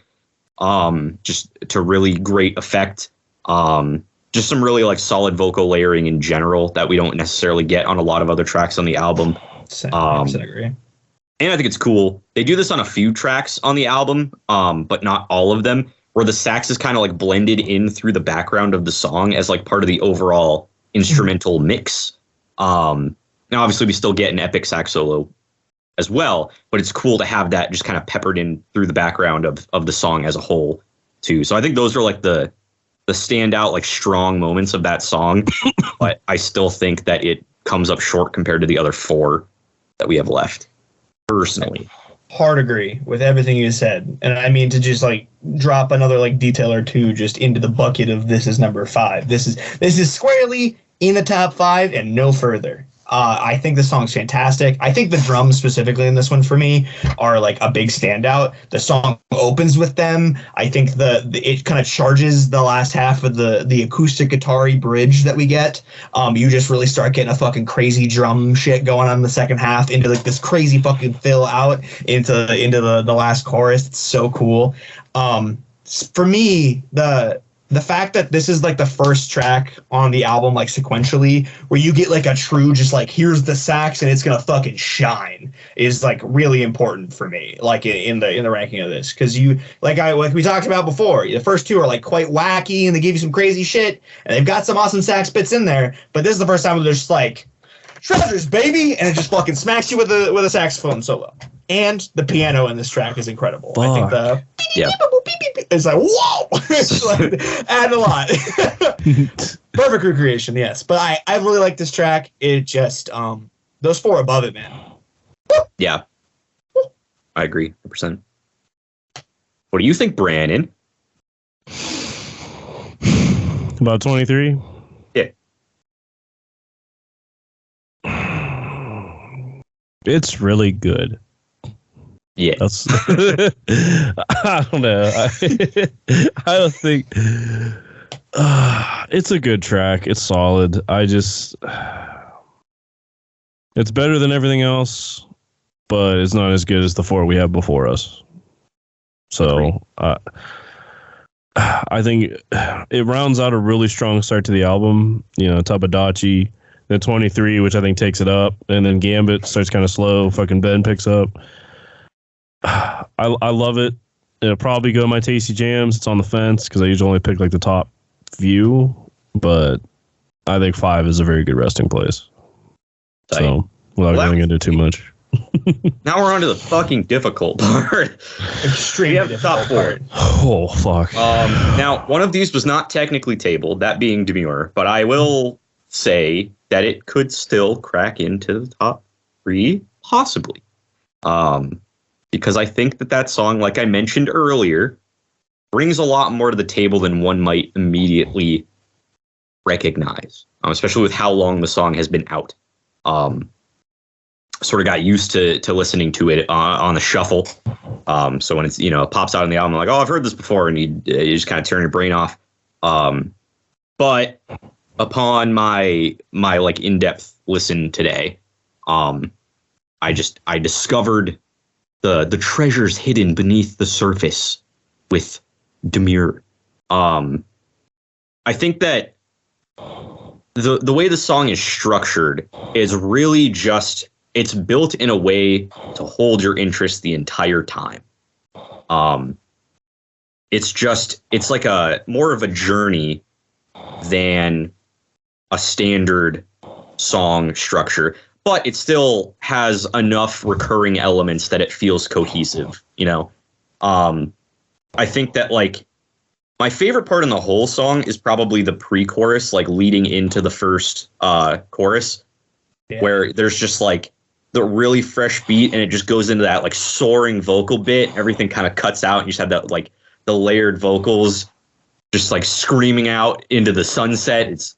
just to really great effect. Just some really like solid vocal layering in general that we don't necessarily get on a lot of other tracks on the album. 100% agree. And I think it's cool. They do this on a few tracks on the album, but not all of them, where the sax is kind of like blended in through the background of the song as like part of the overall instrumental mix. Now, obviously, we still get an epic sax solo as well, but it's cool to have that just kind of peppered in through the background of the song as a whole, too. So I think those are like the standout, like strong moments of that song. But I still think that it comes up short compared to the other 4 that we have left, personally. Hard agree with everything you said. And I mean to just like drop another like detail or two just into the bucket of this is number 5. This is squarely in the top 5 and no further. I think the song's fantastic. I think the drums specifically in this one for me are like a big standout. The song opens with them. I think it kind of charges the last half of the acoustic guitar-y bridge that we get. You just really start getting a fucking crazy drum shit going on in the second half into like this crazy fucking fill out into the last chorus. It's so cool. For me, the fact that this is like the first track on the album, like sequentially, where you get like a true, just like, here's the sax and it's gonna fucking shine, is like really important for me, like in the ranking of this. Cause like we talked about before, the first 2 are like quite wacky and they give you some crazy shit and they've got some awesome sax bits in there. But this is the first time where they're just like, Shrezzers, baby, and it just fucking smacks you with a saxophone solo. And the piano in this track is incredible. Fuck. I think it's like, whoa! It's like, add a lot. Perfect recreation, yes. But I really like this track. It just, those 4 above it, man. Yeah. I agree, 100%. What do you think, Brandon? about 23. Yeah. It's really good. Yeah. That's I don't know. I don't think it's a good track. It's solid. It's better than everything else, but it's not as good as the 4 we have before us. So I think it rounds out a really strong start to the album. You know, Tabadachi, then 23, which I think takes it up, and then Gambit starts kind of slow. Fucking Ben picks up. I love it. It'll probably go in my Tasty Jams. It's on the fence because I usually only pick like the top few, but I think 5 is a very good resting place. So without going into too much. Now we're on to the fucking difficult part. Extremely we have top 4. Oh fuck. Now one of these was not technically tabled, that being Demure, but I will say that it could still crack into the top 3, possibly. Because I think that song, like I mentioned earlier, brings a lot more to the table than one might immediately recognize, especially with how long the song has been out. Sort of got used to listening to it on the shuffle. So when it's, it pops out on the album, I'm like, oh, I've heard this before, and you just kind of turn your brain off. But upon my like in-depth listen today, I discovered the treasures hidden beneath the surface with Demure. I think that the way the song is structured is really just it's built in a way to hold your interest the entire time. It's like a more of a journey than a standard song structure, but it still has enough recurring elements that it feels cohesive, you know? I think that like my favorite part in the whole song is probably the pre-chorus, like leading into the first chorus, where there's just like the really fresh beat and it just goes into that like soaring vocal bit. Everything kind of cuts out and you just have that like the layered vocals just like screaming out into the sunset. It's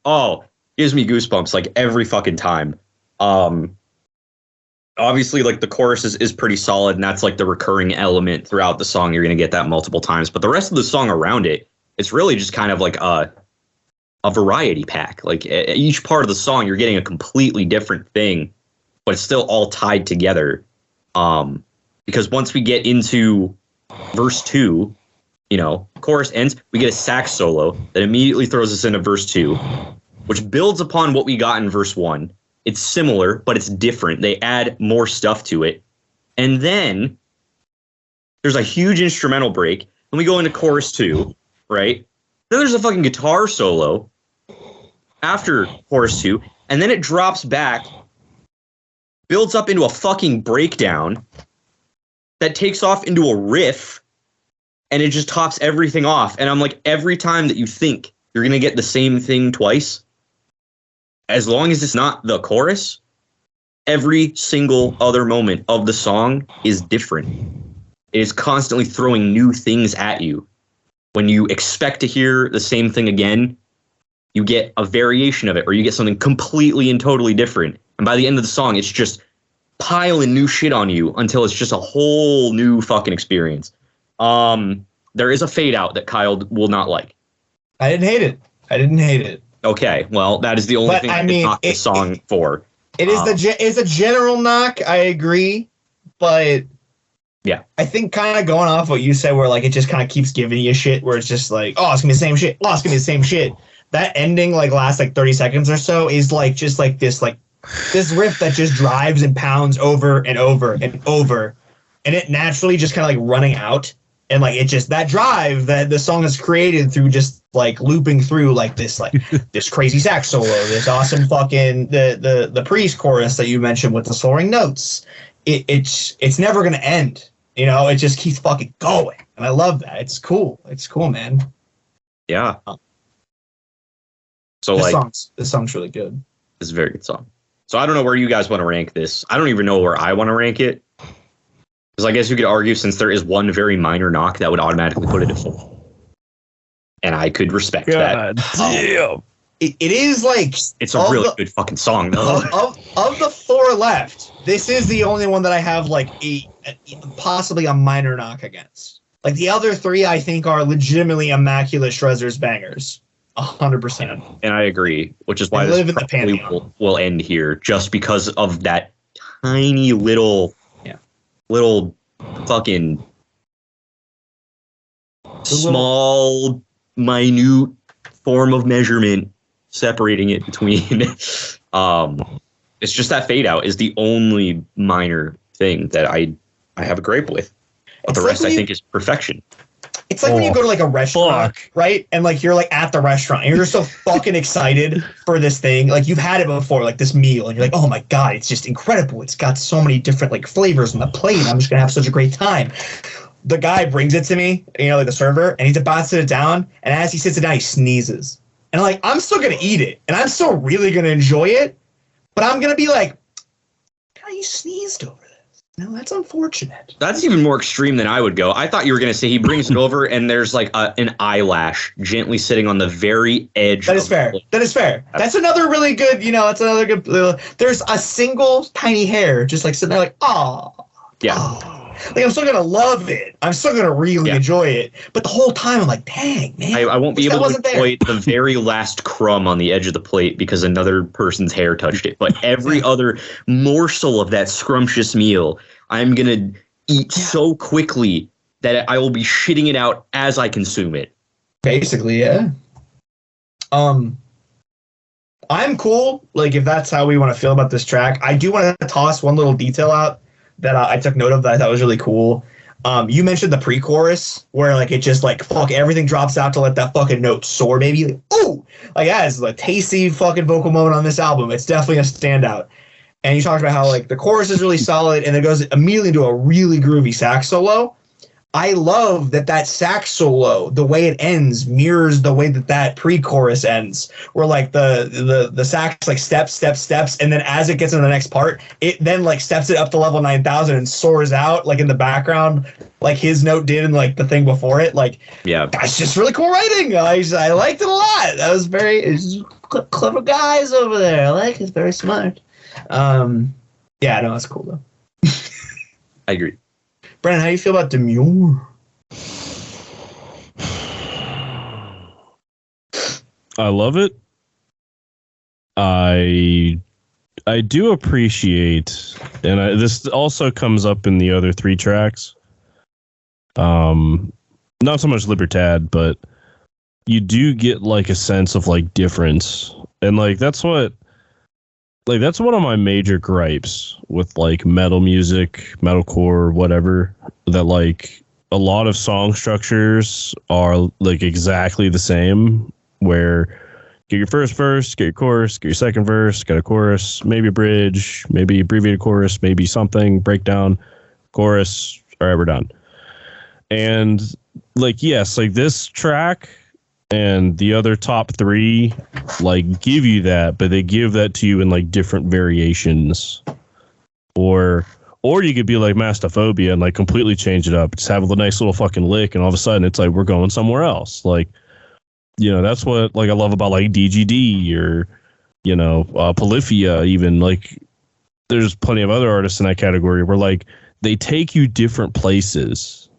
gives me goosebumps like every fucking time. Obviously like the chorus is pretty solid and that's like the recurring element throughout the song. You're going to get that multiple times, but the rest of the song around it, it's really just kind of like a variety pack. Like each part of the song, you're getting a completely different thing, but it's still all tied together. Because once we get into verse 2, you know, chorus ends, we get a sax solo that immediately throws us into verse 2, which builds upon what we got in verse 1. It's similar, but it's different. They add more stuff to it. And then there's a huge instrumental break, and we go into chorus 2, right? Then there's a fucking guitar solo after chorus 2, and then it drops back, builds up into a fucking breakdown that takes off into a riff, and it just tops everything off. And I'm like, every time that you think you're going to get the same thing twice, as long as it's not the chorus, every single other moment of the song is different. It is constantly throwing new things at you. When you expect to hear the same thing again, you get a variation of it, or you get something completely and totally different. And by the end of the song, it's just piling new shit on you until it's just a whole new fucking experience. There is a fade out that Kyle will not like. I didn't hate it. Okay, well, that is the only thing I can knock the song for. It is it's a general knock. I agree, but yeah, I think kind of going off what you said, where like it just kind of keeps giving you shit, where it's just like, oh, it's gonna be the same shit. Oh, it's gonna be the same shit. That ending, like last like 30 seconds or so, is like just like this riff that just drives and pounds over and over and over, and it naturally just kind of like running out. And like it just that drive that the song has created through just like looping through like this crazy sax solo, this awesome fucking the priest chorus that you mentioned with the soaring notes. It's never gonna end. You know, it just keeps fucking going. And I love that. It's cool. It's cool, man. Yeah. So this song's really good. It's a very good song. So I don't know where you guys want to rank this. I don't even know where I want to rank it. Because I guess you could argue, since there is one very minor knock, that would automatically put it at 4. And I could respect that. Damn. It is like... It's a really good fucking song, though. Of the 4 left, this is the only one that I have like possibly a minor knock against. Like the other 3, I think, are legitimately immaculate Shrezzers bangers. 100%. And I agree, which is why this probably will end here, just because of that tiny little fucking small, minute form of measurement separating it between. It's just that fade out is the only minor thing that I have a gripe with. But the rest I think is perfection. It's like when you go to like a restaurant, right? And like you're like at the restaurant and you're just so fucking excited for this thing. Like you've had it before, like this meal, and you're like, oh my God, it's just incredible. It's got so many different like flavors on the plate. I'm just gonna have such a great time. The guy brings it to me, you know, like the server, and he's about to sit it down, and as he sits it down, he sneezes. And like, I'm still gonna eat it, and I'm still really gonna enjoy it, but I'm gonna be like, God, you sneezed over this. No, that's unfortunate. That's even more extreme than I would go. I thought you were going to say he brings it over and there's like an eyelash gently sitting on the very edge. That is fair. That is fair. That's another really good, you know, that's another good. There's a single tiny hair just like sitting there like, oh. Yeah. Oh. Like, I'm still going to love it. I'm still going to really enjoy it. But the whole time, I'm like, dang, man. I won't be able to enjoy the very last crumb on the edge of the plate because another person's hair touched it. But every other morsel of that scrumptious meal, I'm going to eat so quickly that I will be shitting it out as I consume it. Basically, yeah. I'm cool. Like, if that's how we want to feel about this track, I do want to toss one little detail out that I took note of that I thought was really cool. You mentioned the pre-chorus where like it just like fuck everything drops out to let that fucking note soar, baby. Like, ooh, like that is a tasty fucking vocal moment on this album. It's definitely a standout. And you talked about how like the chorus is really solid and it goes immediately into a really groovy sax solo. I love that sax solo, the way it ends, mirrors the way that pre-chorus ends, where like the sax like steps, and then as it gets into the next part, it then like steps it up to level 9,000 and soars out like in the background, like his note did in like the thing before it. Like, yeah, that's just really cool writing. I liked it a lot. That was it's clever guys over there. I like it. It's very smart. Yeah, no, that's cool though. I agree. Brandon, how do you feel about Demure? I love it. I do appreciate, and this also comes up in the other 3 tracks. Not so much Libertad, but you do get like a sense of like difference, and like that's one of my major gripes with like metal music, metalcore, whatever, that like a lot of song structures are like exactly the same, where get your first verse, get your chorus, get your second verse, get a chorus, maybe a bridge, maybe abbreviated chorus, maybe something, breakdown, chorus, all right, we're done. And like, yes, like this track and the other top 3 like give you that, but they give that to you in like different variations. Or you could be like Mastophobia and like completely change it up. Just have a nice little fucking lick, and all of a sudden it's like we're going somewhere else. Like, you know, that's what like I love about like DGD or, you know, Polyphia even. Like there's plenty of other artists in that category where like they take you different places.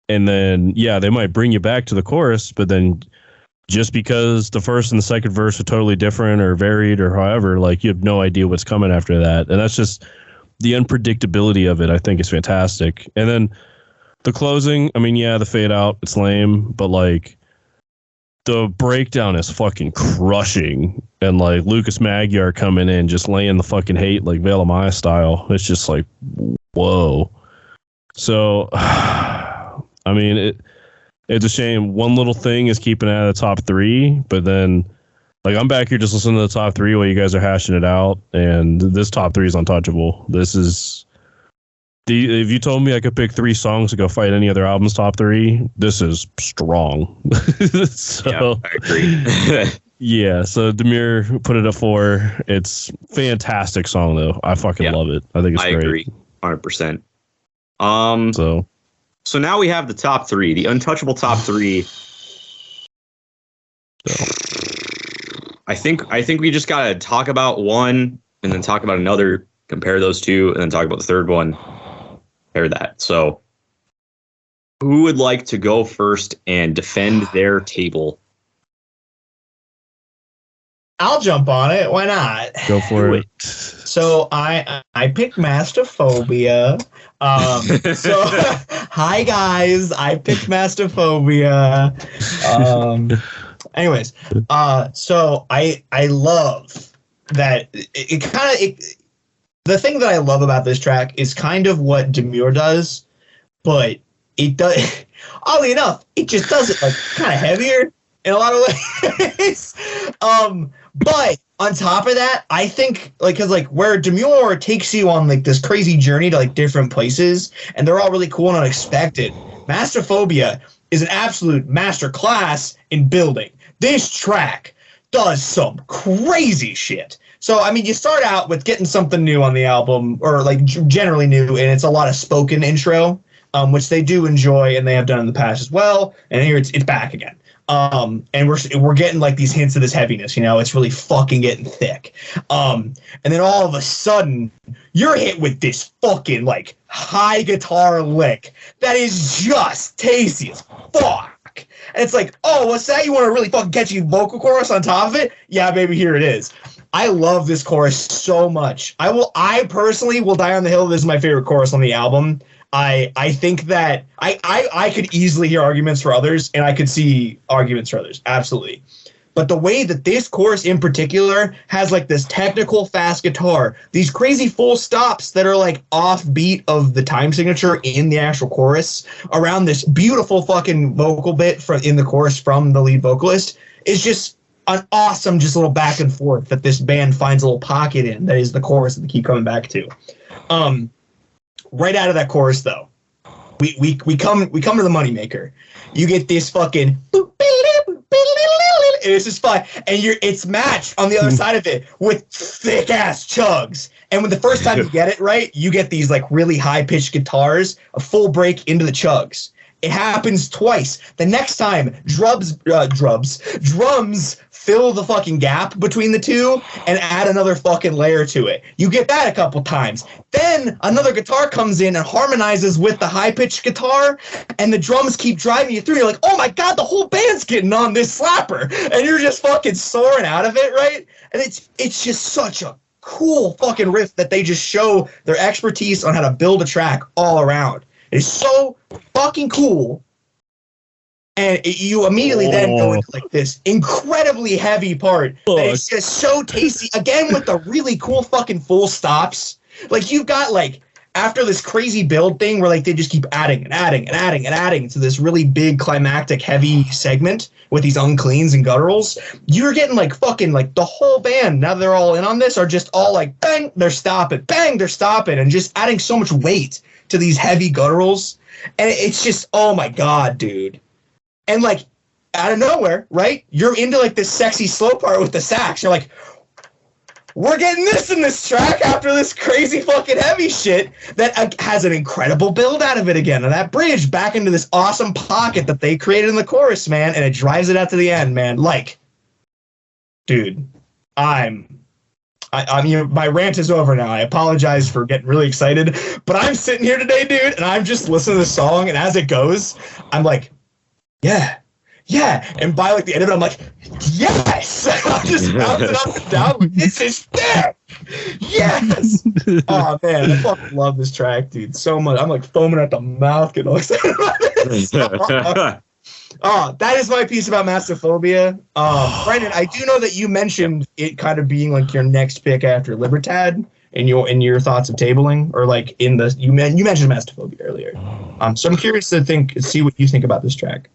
And then, yeah, they might bring you back to the chorus, but then just because the first and the second verse are totally different or varied or however, like you have no idea what's coming after that. And that's just the unpredictability of it, I think, is fantastic. And then the closing, I mean, yeah, the fade out, it's lame, but like the breakdown is fucking crushing. And like Lucas Magyar coming in, just laying the fucking hate like Veil of Maya style. It's just like, whoa. So... I mean, it's a shame. One little thing is keeping it out of the top 3, but then, like, I'm back here just listening to the top 3 while you guys are hashing it out, and this top 3 is untouchable. This is... if you told me I could pick 3 songs to go fight any other album's top 3, this is strong. So, yeah, I agree. Yeah, so Demure put it at 4. It's fantastic song, though. I fucking love it. I think it's great. I agree, 100%. So now we have the top 3, the untouchable top 3. So I think we just gotta talk about one and then talk about another, compare those 2, and then talk about the third one. Compare that. So who would like to go first and defend their table? I'll jump on it. Why not? Go for it. So I picked Mastophobia. So hi guys, I picked Mastophobia. Anyways, so I love that the thing that I love about this track is kind of what Demure does, but it does, oddly enough, it just does it like kind of heavier in a lot of ways. But on top of that, I think like because like where Demure takes you on like this crazy journey to like different places, and they're all really cool and unexpected. Mastophobia is an absolute master class in building. This track does some crazy shit. So I mean, you start out with getting something new on the album, or like generally new, and it's a lot of spoken intro, which they do enjoy and they have done in the past as well. And here it's back again. And we're getting like these hints of this heaviness, you know, it's really fucking getting thick. And then all of a sudden you're hit with this fucking like high guitar lick that is just tasty as fuck. And it's like, oh, what's that? You want a really fucking catchy vocal chorus on top of it? Yeah, baby, here it is. I love this chorus so much. I personally will die on the hill. This is my favorite chorus on the album. I think that I could easily hear arguments for others, and I could see arguments for others. Absolutely. But the way that this chorus in particular has like this technical fast guitar, these crazy full stops that are like offbeat of the time signature in the actual chorus around this beautiful fucking vocal bit in the chorus from the lead vocalist is just an awesome just little back and forth that this band finds a little pocket in that is the chorus that they keep coming back to. Right out of that chorus though, we come to the moneymaker. You get this fucking it's just fun, and it's matched on the other side of it with thick ass chugs. And when the first time you get it right, you get these like really high pitched guitars, a full break into the chugs. It happens twice. The next time, drums fill the fucking gap between the two and add another fucking layer to it. You get that a couple times. Then another guitar comes in and harmonizes with the high-pitched guitar, and the drums keep driving you through. You're like, oh my god, the whole band's getting on this slapper. And you're just fucking soaring out of it, right? And it's just such a cool fucking riff that they just show their expertise on how to build a track all around. It's so fucking cool. And you immediately then go into like this incredibly heavy part that is just so tasty. Again, with the really cool fucking full stops. Like you've got like after this crazy build thing where like they just keep adding and adding and adding and adding to this really big climactic heavy segment with these uncleans and gutturals, you're getting like fucking like the whole band, now that they're all in on this, are just all like bang, they're stopping, bang, they're stopping, and just adding so much weight to these heavy gutturals. And it's just, oh my god, dude. And like out of nowhere, right? You're into like this sexy slow part with the sax. You're like, we're getting this in this track after this crazy fucking heavy shit that has an incredible build out of it again. And that bridge back into this awesome pocket that they created in the chorus, man. And it drives it out to the end, man. Like, dude, I mean, my rant is over now. I apologize for getting really excited, but I'm sitting here today, dude, and I'm just listening to the song, and as it goes, I'm like, yeah. And by like the end of it, I'm like, yes! I'm just bouncing up and down. Like, this is there! Yes! Oh, man, I fucking love this track, dude, so much. I'm like foaming at the mouth, getting all excited about this. That is my piece about Mastophobia. Brendan, I do know that you mentioned it kind of being like your next pick after Libertad in your thoughts of tabling, or like in the you mentioned Mastophobia earlier. So I'm curious to see what you think about this track.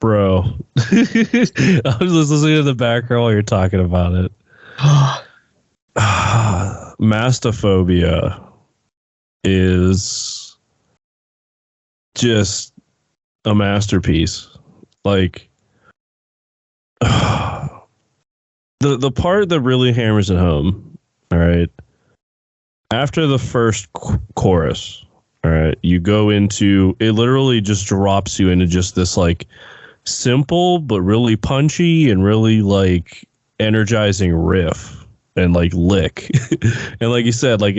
Bro, I was just listening to the background while you're talking about it. Mastophobia is just a masterpiece. Like the part that really hammers it home, all right, after the first chorus, all right, you go into it, literally just drops you into just this like simple but really punchy and really like energizing riff and like lick. And like you said, like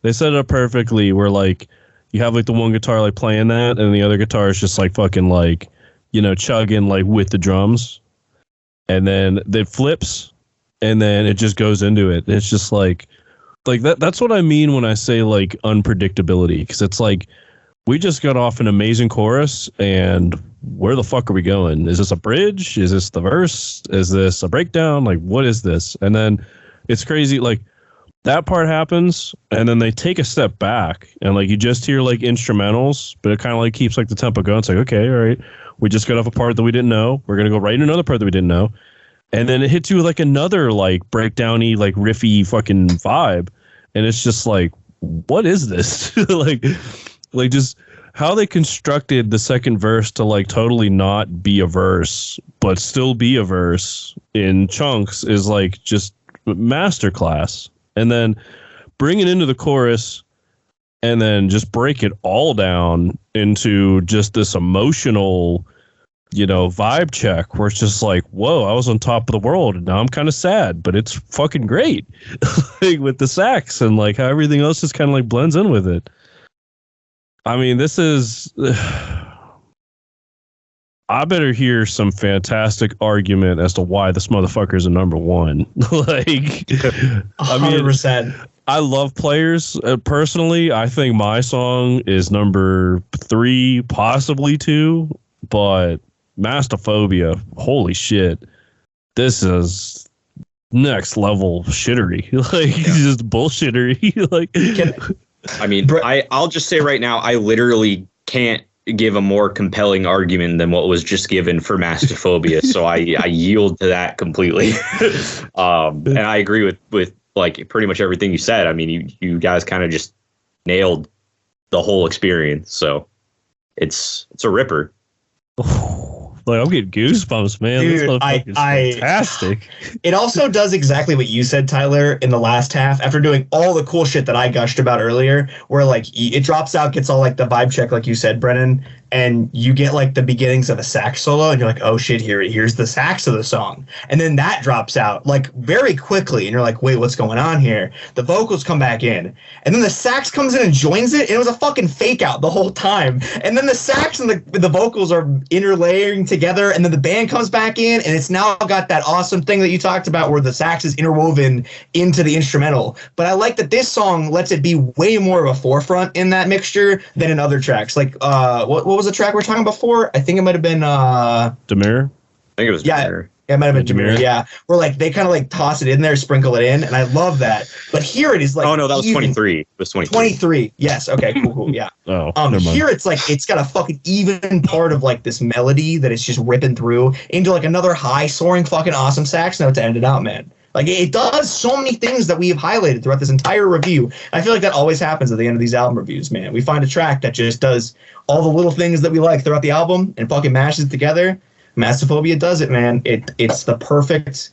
they set it up perfectly where like you have like the one guitar like playing that and the other guitar is just like fucking like, you know, chugging like with the drums, and then it flips and then it just goes into it. It's just like that's what I mean when I say like unpredictability, because it's like we just got off an amazing chorus and where the fuck are we going? Is this a bridge? Is this the verse? Is this a breakdown? Like, what is this? And then it's crazy, like that part happens and then they take a step back and like you just hear like instrumentals, but it kind of like keeps like the tempo going. It's like, okay, all right, we just got off a part that we didn't know, we're gonna go right into another part that we didn't know, and then it hits you with like another like breakdowny like riffy fucking vibe, and it's just like, what is this? like just how they constructed the second verse to like totally not be a verse but still be a verse in chunks is like just masterclass. And then bring it into the chorus and then just break it all down into just this emotional, you know, vibe check where it's just like, whoa, I was on top of the world and now I'm kind of sad, but it's fucking great. Like with the sax and like how everything else just kind of like blends in with it. I mean, this is I better hear some fantastic argument as to why this motherfucker's a number one. Like, 100%. I love Players. Personally, I think my song is number 3, possibly 2. But Mastophobia, holy shit. This is next level shittery. Like, just bullshittery. Like, I'll just say right now, I literally can't give a more compelling argument than what was just given for Mastophobia. So I yield to that completely. And I agree with like pretty much everything you said. I mean, you guys kind of just nailed the whole experience. So it's a ripper. Like, I'm getting goosebumps, man. Dude, this motherfucker's fantastic. It also does exactly what you said, Tyler, in the last half, after doing all the cool shit that I gushed about earlier, where like it drops out, gets all like the vibe check, like you said, Brennan, and you get like the beginnings of a sax solo, and you're like, oh shit, here's the sax of the song. And then that drops out like very quickly, and you're like, wait, what's going on here? The vocals come back in, and then the sax comes in and joins it, and it was a fucking fake out the whole time. And then the sax and the vocals are interlayering together, and then the band comes back in, and it's now got that awesome thing that you talked about where the sax is interwoven into the instrumental. But I like that this song lets it be way more of a forefront in that mixture than in other tracks. Like what was the track we were talking about before? I think it might have been Demir. I think it was Demir. Yeah, it might have been Demir. Yeah, where like they kind of like toss it in there, sprinkle it in, and I love that. But here it is like, oh no, that was 23. It was 23. 23. Yes. Okay. Cool. Yeah. Here it's like it's got a fucking even part of like this melody that it's just ripping through into like another high soaring fucking awesome sax note to end it out, man. Like it does so many things that we have highlighted throughout this entire review. I feel like that always happens at the end of these album reviews, man. We find a track that just does all the little things that we like throughout the album and fucking mashes it together. Mastophobia does it, man. It's the perfect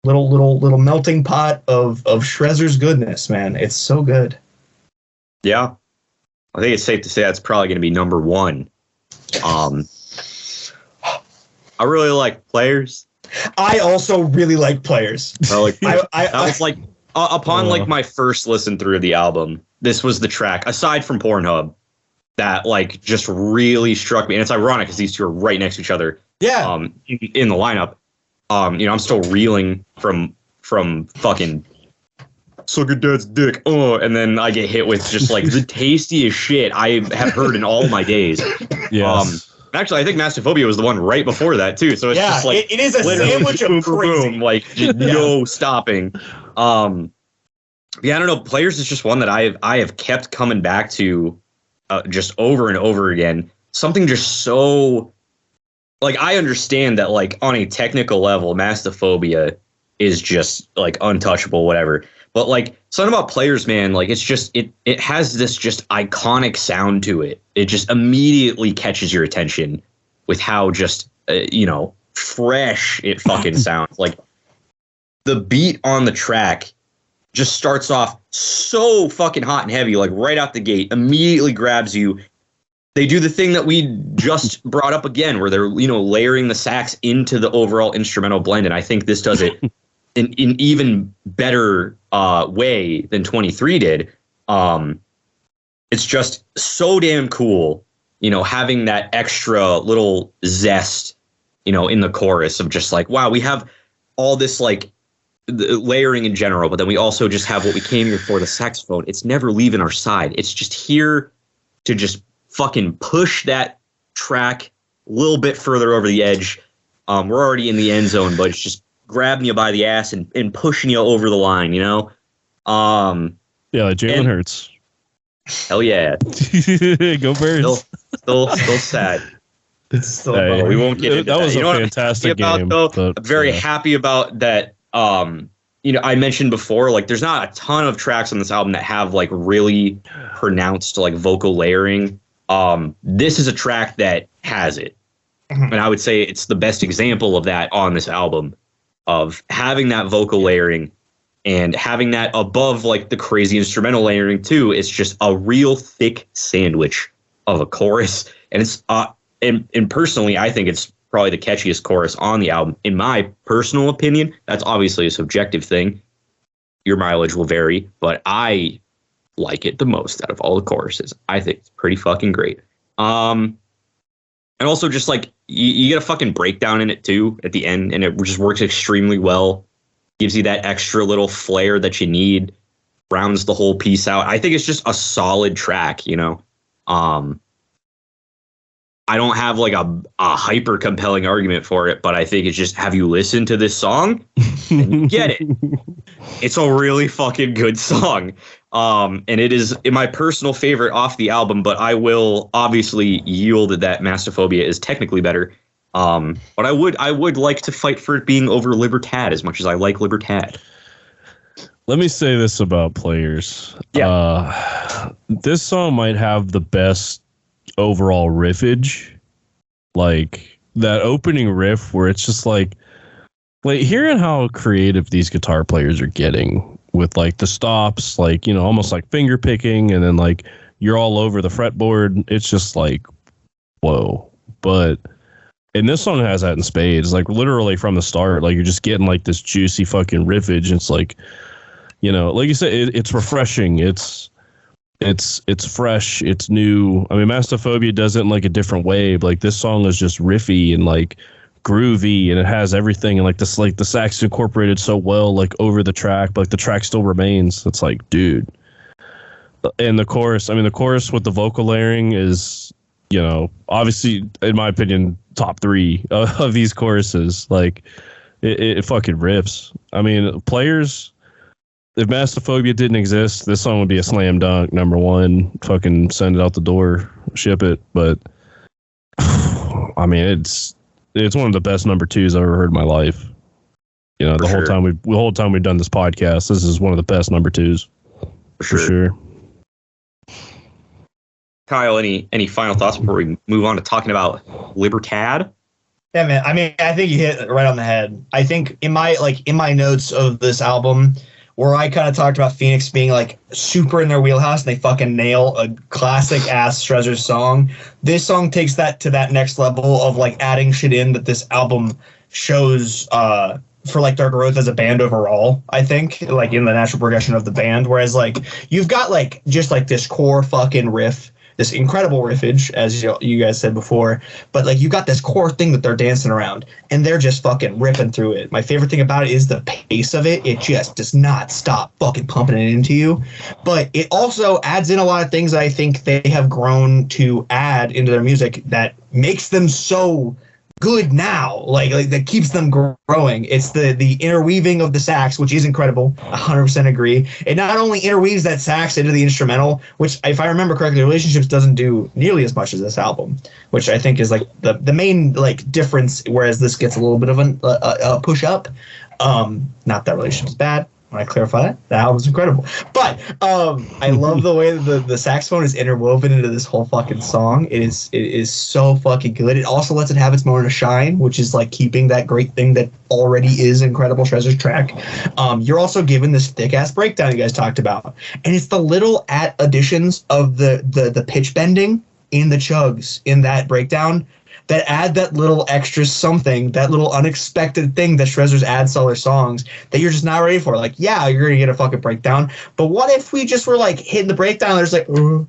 little melting pot of Shrezzers goodness, man. It's so good. Yeah, I think it's safe to say that's probably going to be number one. I really like Players. I also really like Players. I was like upon like my first listen through of the album, this was the track aside from Pornhub that like just really struck me, and it's ironic because these two are right next to each other. Yeah. In the lineup, I'm still reeling from fucking suck your dad's dick, and then I get hit with just like the tastiest shit I have heard in all my days. Yes. Actually, I think Mastophobia was the one right before that too. So it's just like it is a sandwich of crazy, boom, like no stopping. Yeah, I don't know. Players is just one that I have kept coming back to, just over and over again. Something just so. Like, I understand that, like, on a technical level, Mastophobia is just, like, untouchable, whatever. But, like, something about Players, man, like, it's just, it has this just iconic sound to it. It just immediately catches your attention with how just, fresh it fucking sounds. Like, the beat on the track just starts off so fucking hot and heavy, like, right out the gate, immediately grabs you. They do the thing that we just brought up again, where they're, layering the sax into the overall instrumental blend. And I think this does it in even better way than 23 did. It's just so damn cool, having that extra little zest, in the chorus of just like, wow, we have all this like layering in general, but then we also just have what we came here for, the saxophone. It's never leaving our side. It's just here to just fucking push that track a little bit further over the edge. We're already in the end zone, but it's just grabbing you by the ass and pushing you over the line, Yeah, like Jalen Hurts. Hell yeah. Go Birds. Still sad. We won't get into that. That was a fantastic game. I'm very happy about that. I mentioned before, like, there's not a ton of tracks on this album that have like really pronounced like vocal layering. This is a track that has it. And I would say it's the best example of that on this album, of having that vocal layering and having that above like the crazy instrumental layering too. It's just a real thick sandwich of a chorus. And it's and personally, I think it's probably the catchiest chorus on the album, in my personal opinion. That's obviously a subjective thing. Your mileage will vary, but I like it the most out of all the choruses. I think it's pretty fucking great. And also just like you get a fucking breakdown in it too at the end, and it just works extremely well. Gives you that extra little flair that you need, rounds the whole piece out. I think it's just a solid track, I don't have like a hyper compelling argument for it, but I think it's just, have you listened to this song? And you get it. It's a really fucking good song. And it is my personal favorite off the album, but I will obviously yield that Mastophobia is technically better. But I would like to fight for it being over Libertad as much as I like Libertad. Let me say this about Players. Yeah. This song might have the best overall riffage. Like that opening riff where it's just like hearing how creative these guitar players are getting with like the stops, like, you know, almost like finger picking, and then like you're all over the fretboard. It's just like, whoa. And this song has that in spades, like literally from the start. Like you're just getting like this juicy fucking riffage. It's like, you know, like you said, it's refreshing. It's fresh. It's new. I mean, Mastophobia does it in like a different way. Like this song is just riffy and like groovy, and it has everything. And like this, like the sax incorporated so well, like over the track, but like the track still remains. It's like, dude. And the chorus, I mean, the chorus with the vocal layering is, you know, obviously, in my opinion, top 3 of these choruses. Like, it fucking rips. I mean, Players, if Mastophobia didn't exist, this song would be a slam dunk, number 1. Fucking send it out the door, ship it. But, I mean, it's one of the best number 2s I've ever heard in my life. You know, the whole time we've done this podcast, this is one of the best number 2s. For sure. Kyle, any final thoughts before we move on to talking about Libertad? Yeah, man. I mean, I think you hit it right on the head. I think in my notes of this album, where I kind of talked about Phoenix being like super in their wheelhouse and they fucking nail a classic ass Shrezzers song, this song takes that to that next level of like adding shit in that this album shows for like Dark Growth as a band overall, I think, like in the natural progression of the band. Whereas like you've got like just like this core fucking riff, this incredible riffage, as you guys said before, but like you got this core thing that they're dancing around, and they're just fucking ripping through it. My favorite thing about it is the pace of it. It just does not stop fucking pumping it into you. But it also adds in a lot of things that I think they have grown to add into their music that makes them so good now, like that keeps them growing. It's the interweaving of the sax, which is incredible. 100% agree. It not only interweaves that sax into the instrumental, which, if I remember correctly, Relationships doesn't do nearly as much as this album, which I think is like the main like difference. Whereas this gets a little bit of a push up. Not that Relationships is bad. When I clarify that album's incredible. But I love the way that the saxophone is interwoven into this whole fucking song. It is so fucking good. It also lets it have its moment of shine, which is like keeping that great thing that already is incredible Shrezzers track. You're also given this thick ass breakdown you guys talked about, and it's the little additions of the pitch bending in the chugs in that breakdown that add that little extra something, that little unexpected thing that Shrezzers adds to all their songs that you're just not ready for. Like, yeah, you're gonna get a fucking breakdown, but what if we just were like hitting the breakdown and there's like, and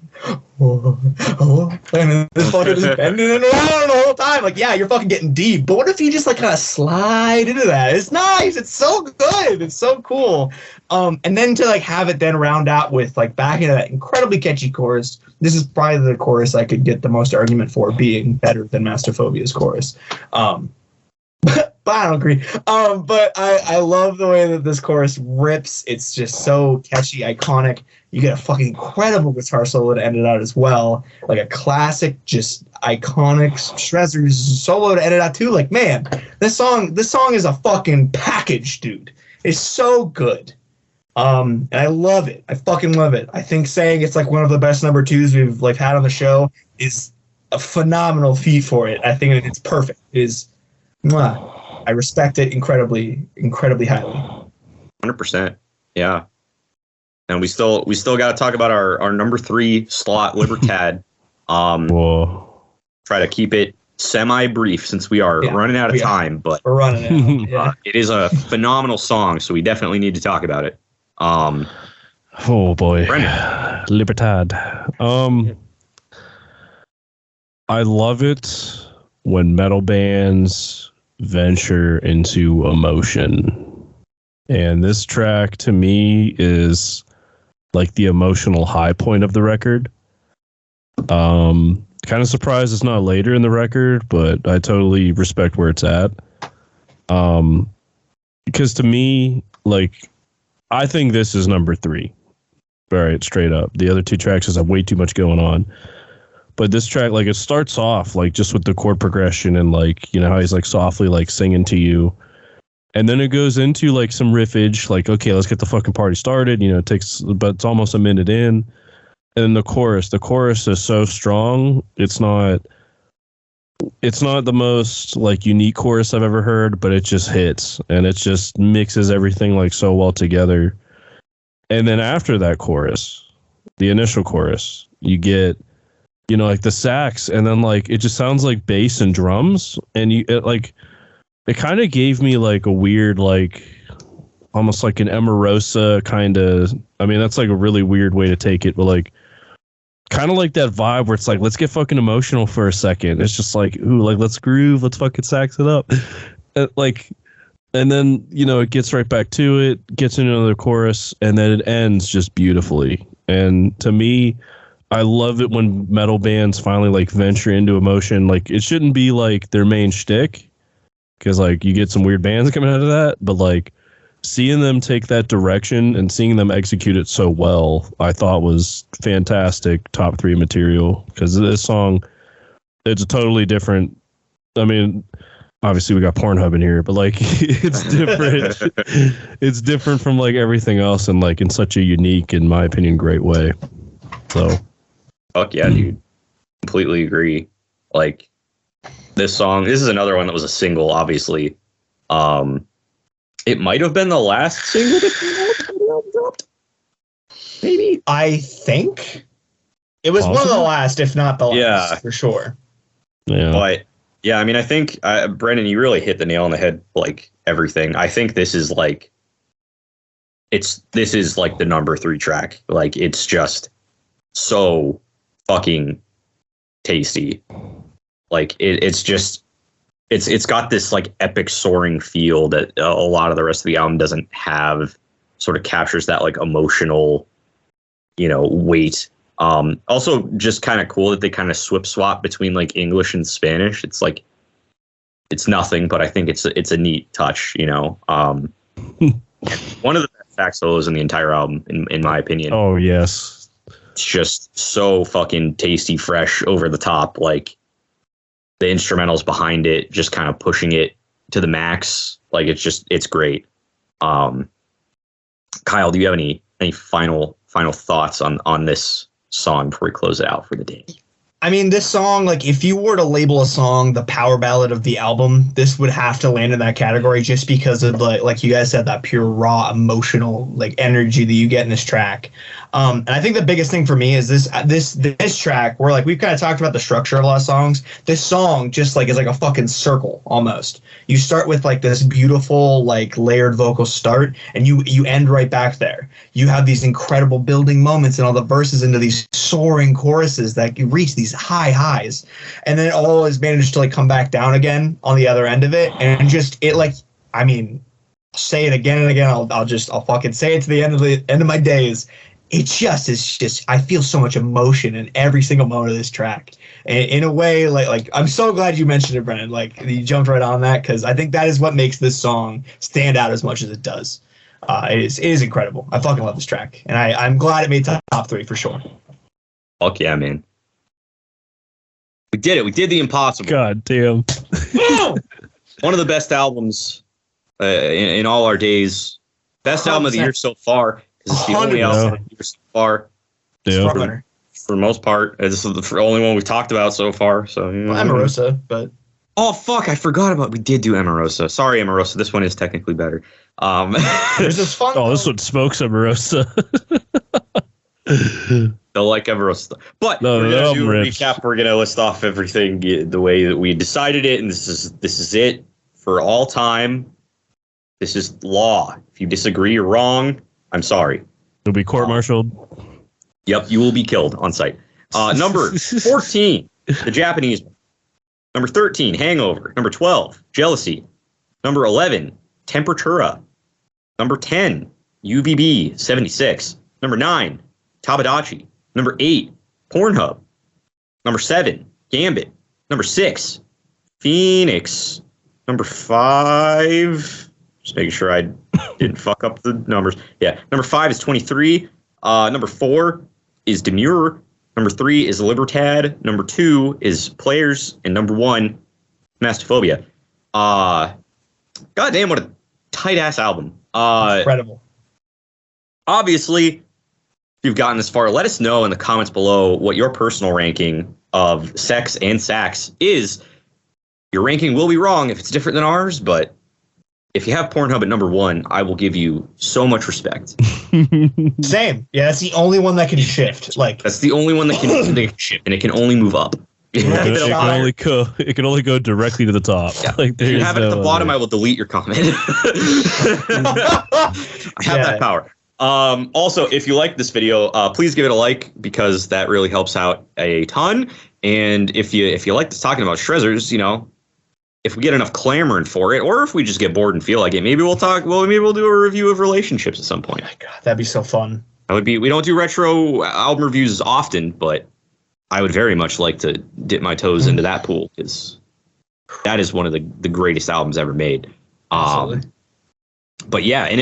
this fucking just bending it around the whole time. Like, yeah, you're fucking getting deep, but what if you just like kind of slide into that? It's nice. It's so good. It's so cool. And then to like have it then round out with like back into that incredibly catchy chorus. This is probably the chorus I could get the most argument for being better than Mastophobia's chorus. But I don't agree. But I love the way that this chorus rips. It's just so catchy, iconic. You get a fucking incredible guitar solo to end it out as well. Like a classic, just iconic Shrezzers solo to end it out too. Like, man, this song is a fucking package, dude. It's so good. And I love it. I fucking love it. I think saying it's like one of the best number 2s we've like had on the show is a phenomenal feat for it. I think it's perfect. It is. Mwah. I respect it incredibly, incredibly highly. 100%. Yeah. And we still got to talk about our number 3 slot, Libertad. Whoa. Try to keep it semi-brief since we are running out of time, but we're running out. Yeah. It is a phenomenal song, so we definitely need to talk about it. Oh boy, Brendan. Libertad. I love it when metal bands venture into emotion, and this track to me is like the emotional high point of the record. Because Kind of surprised it's not later in the record, but I totally respect where it's at. Because to me, like, I think this is number 3. All right, straight up. The other 2 tracks just have way too much going on. But this track, like, it starts off, like, just with the chord progression and, like, you know, how he's, like, softly, like, singing to you. And then it goes into, like, some riffage, like, okay, let's get the fucking party started. You know, but it's almost a minute in. And then the chorus is so strong. It's not the most, like, unique chorus I've ever heard, but it just hits. And it just mixes everything, like, so well together. And then after that chorus, the initial chorus, you get, you know, like the sax, and then, like, it just sounds like bass and drums. And it kind of gave me, like, a weird, like, almost like an Emarosa kind of, I mean, that's, like, a really weird way to take it, but, like, kind of like that vibe where it's like, let's get fucking emotional for a second. It's just like, ooh, like, let's groove, let's fucking sax it up. Like, and then, you know, it gets right back to it, gets into another chorus, and then it ends just beautifully. And to me, I love it when metal bands finally, like, venture into emotion. Like, it shouldn't be, like, their main shtick, because, like, you get some weird bands coming out of that, but, like, seeing them take that direction and seeing them execute it so well, I thought was fantastic top 3 material. Because this song, it's a totally different. I mean, obviously we got Pornhub in here, but, like, it's different. It's different from, like, everything else, and, like, in such a unique, in my opinion, great way. So, fuck yeah, dude. Completely agree. Like, this is another one that was a single, obviously. It might have been the last single that dropped. Maybe. I think it was one of the last, if not the last, for sure. Yeah. But yeah, I mean, I think Brendan, you really hit the nail on the head. Like, everything. I think this is like the number 3 track. Like, it's just so fucking tasty. Like, it's got this, like, epic soaring feel that a lot of the rest of the album doesn't have. Sort of captures that, like, emotional, you know, weight. Also, just kind of cool that they kind of swap between, like, English and Spanish. It's like, it's nothing, but I think it's a neat touch, you know. One of the best sax solos in the entire album, in my opinion. Oh yes, it's just so fucking tasty, fresh, over the top. Like, the instrumentals behind it, just kind of pushing it to the max. Like, it's great. Kyle, do you have any final thoughts on this song before we close it out for the day? I mean, this song, like, if you were to label a song the power ballad of the album, this would have to land in that category, just because of, like you guys said, that pure raw emotional, like, energy that you get in this track. And I think the biggest thing for me is this track, where, like, we've kind of talked about the structure of a lot of songs. This song just, like, is like a fucking circle almost. You start with, like, this beautiful, like, layered vocal start, and you end right back there. You have these incredible building moments and all the verses into these soaring choruses that you reach these high highs, and then it all is managed to, like, come back down again on the other end of it, and just, it, like, I mean, say it again and again. I'll fucking say it to the end of my days. It just is just, I feel so much emotion in every single moment of this track. And in a way, like I'm so glad you mentioned it, Brennan. Like, you jumped right on that, because I think that is what makes this song stand out as much as it does. It is incredible. I fucking love this track, and I'm glad it made top 3 for sure. Fuck yeah, man. We did it. We did the impossible. God damn. One of the best albums in all our days. Best 100%. Album of the year so far. It's the only album of the year so far. Yeah. For the most part. This is the only one we've talked about so far. So, you know. Well, Emarosa, but... Oh, fuck. I forgot about... We did do Emarosa. Sorry, Emarosa. This one is technically better. This is fun. Oh, this one smokes Emarosa. They'll like Emarosa. But we're going to do a recap. We're going to list off everything the way that we decided it. And this is it for all time. This is law. If you disagree, you're wrong. I'm sorry. You'll be court-martialed. Yep, you will be killed on sight. Number 14, the Japanese one. Number 13, Hangover. Number 12, Jealousy. Number 11, Temperatura. Number 10, UVB 76. Number 9, Tabadachi. Number 8, Pornhub. Number 7, Gambit. Number 6, Phoenix. Number 5, just making sure I didn't fuck up the numbers. Yeah, number 5 is 23. Number 4 is Demure. Number 3 is Libertad. Number 2 is Players. And number 1, Mastophobia. Goddamn, what a tight-ass album. Incredible. Obviously, if you've gotten this far, let us know in the comments below what your personal ranking of SAX and SAX is. Your ranking will be wrong if it's different than ours, but if you have Pornhub at number 1, I will give you so much respect. Same. Yeah, that's the only one that can shift. Like, that's the only one that can shift, and it can only move up. It can only go directly to the top. Yeah. Like, if you have it at the bottom, I will delete your comment. I have that power. Also, if you like this video, please give it a like, because that really helps out a ton. And if you like this talking about Shrezzers, you know, if we get enough clamoring for it, or if we just get bored and feel like it, maybe we'll do a review of relationships at some point. Oh my God, that'd be so fun. That would be. We don't do retro album reviews often, but I would very much like to dip my toes into that pool, because that is one of the greatest albums ever made. But yeah, and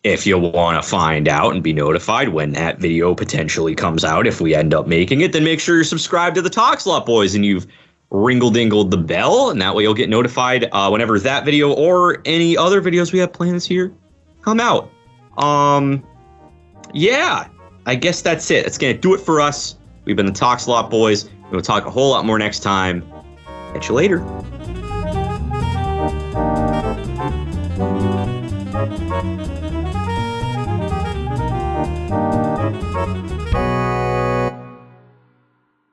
if you want to find out and be notified when that video potentially comes out, if we end up making it, then make sure you're subscribed to the Talk Slot Boys and you've ringle-dingled the bell, and that way you'll get notified whenever that video or any other videos we have planned this year come out. Yeah, I guess that's it. That's going to do it for us. We've been the Talk Slot Boys. We'll talk a whole lot more next time. Catch you later.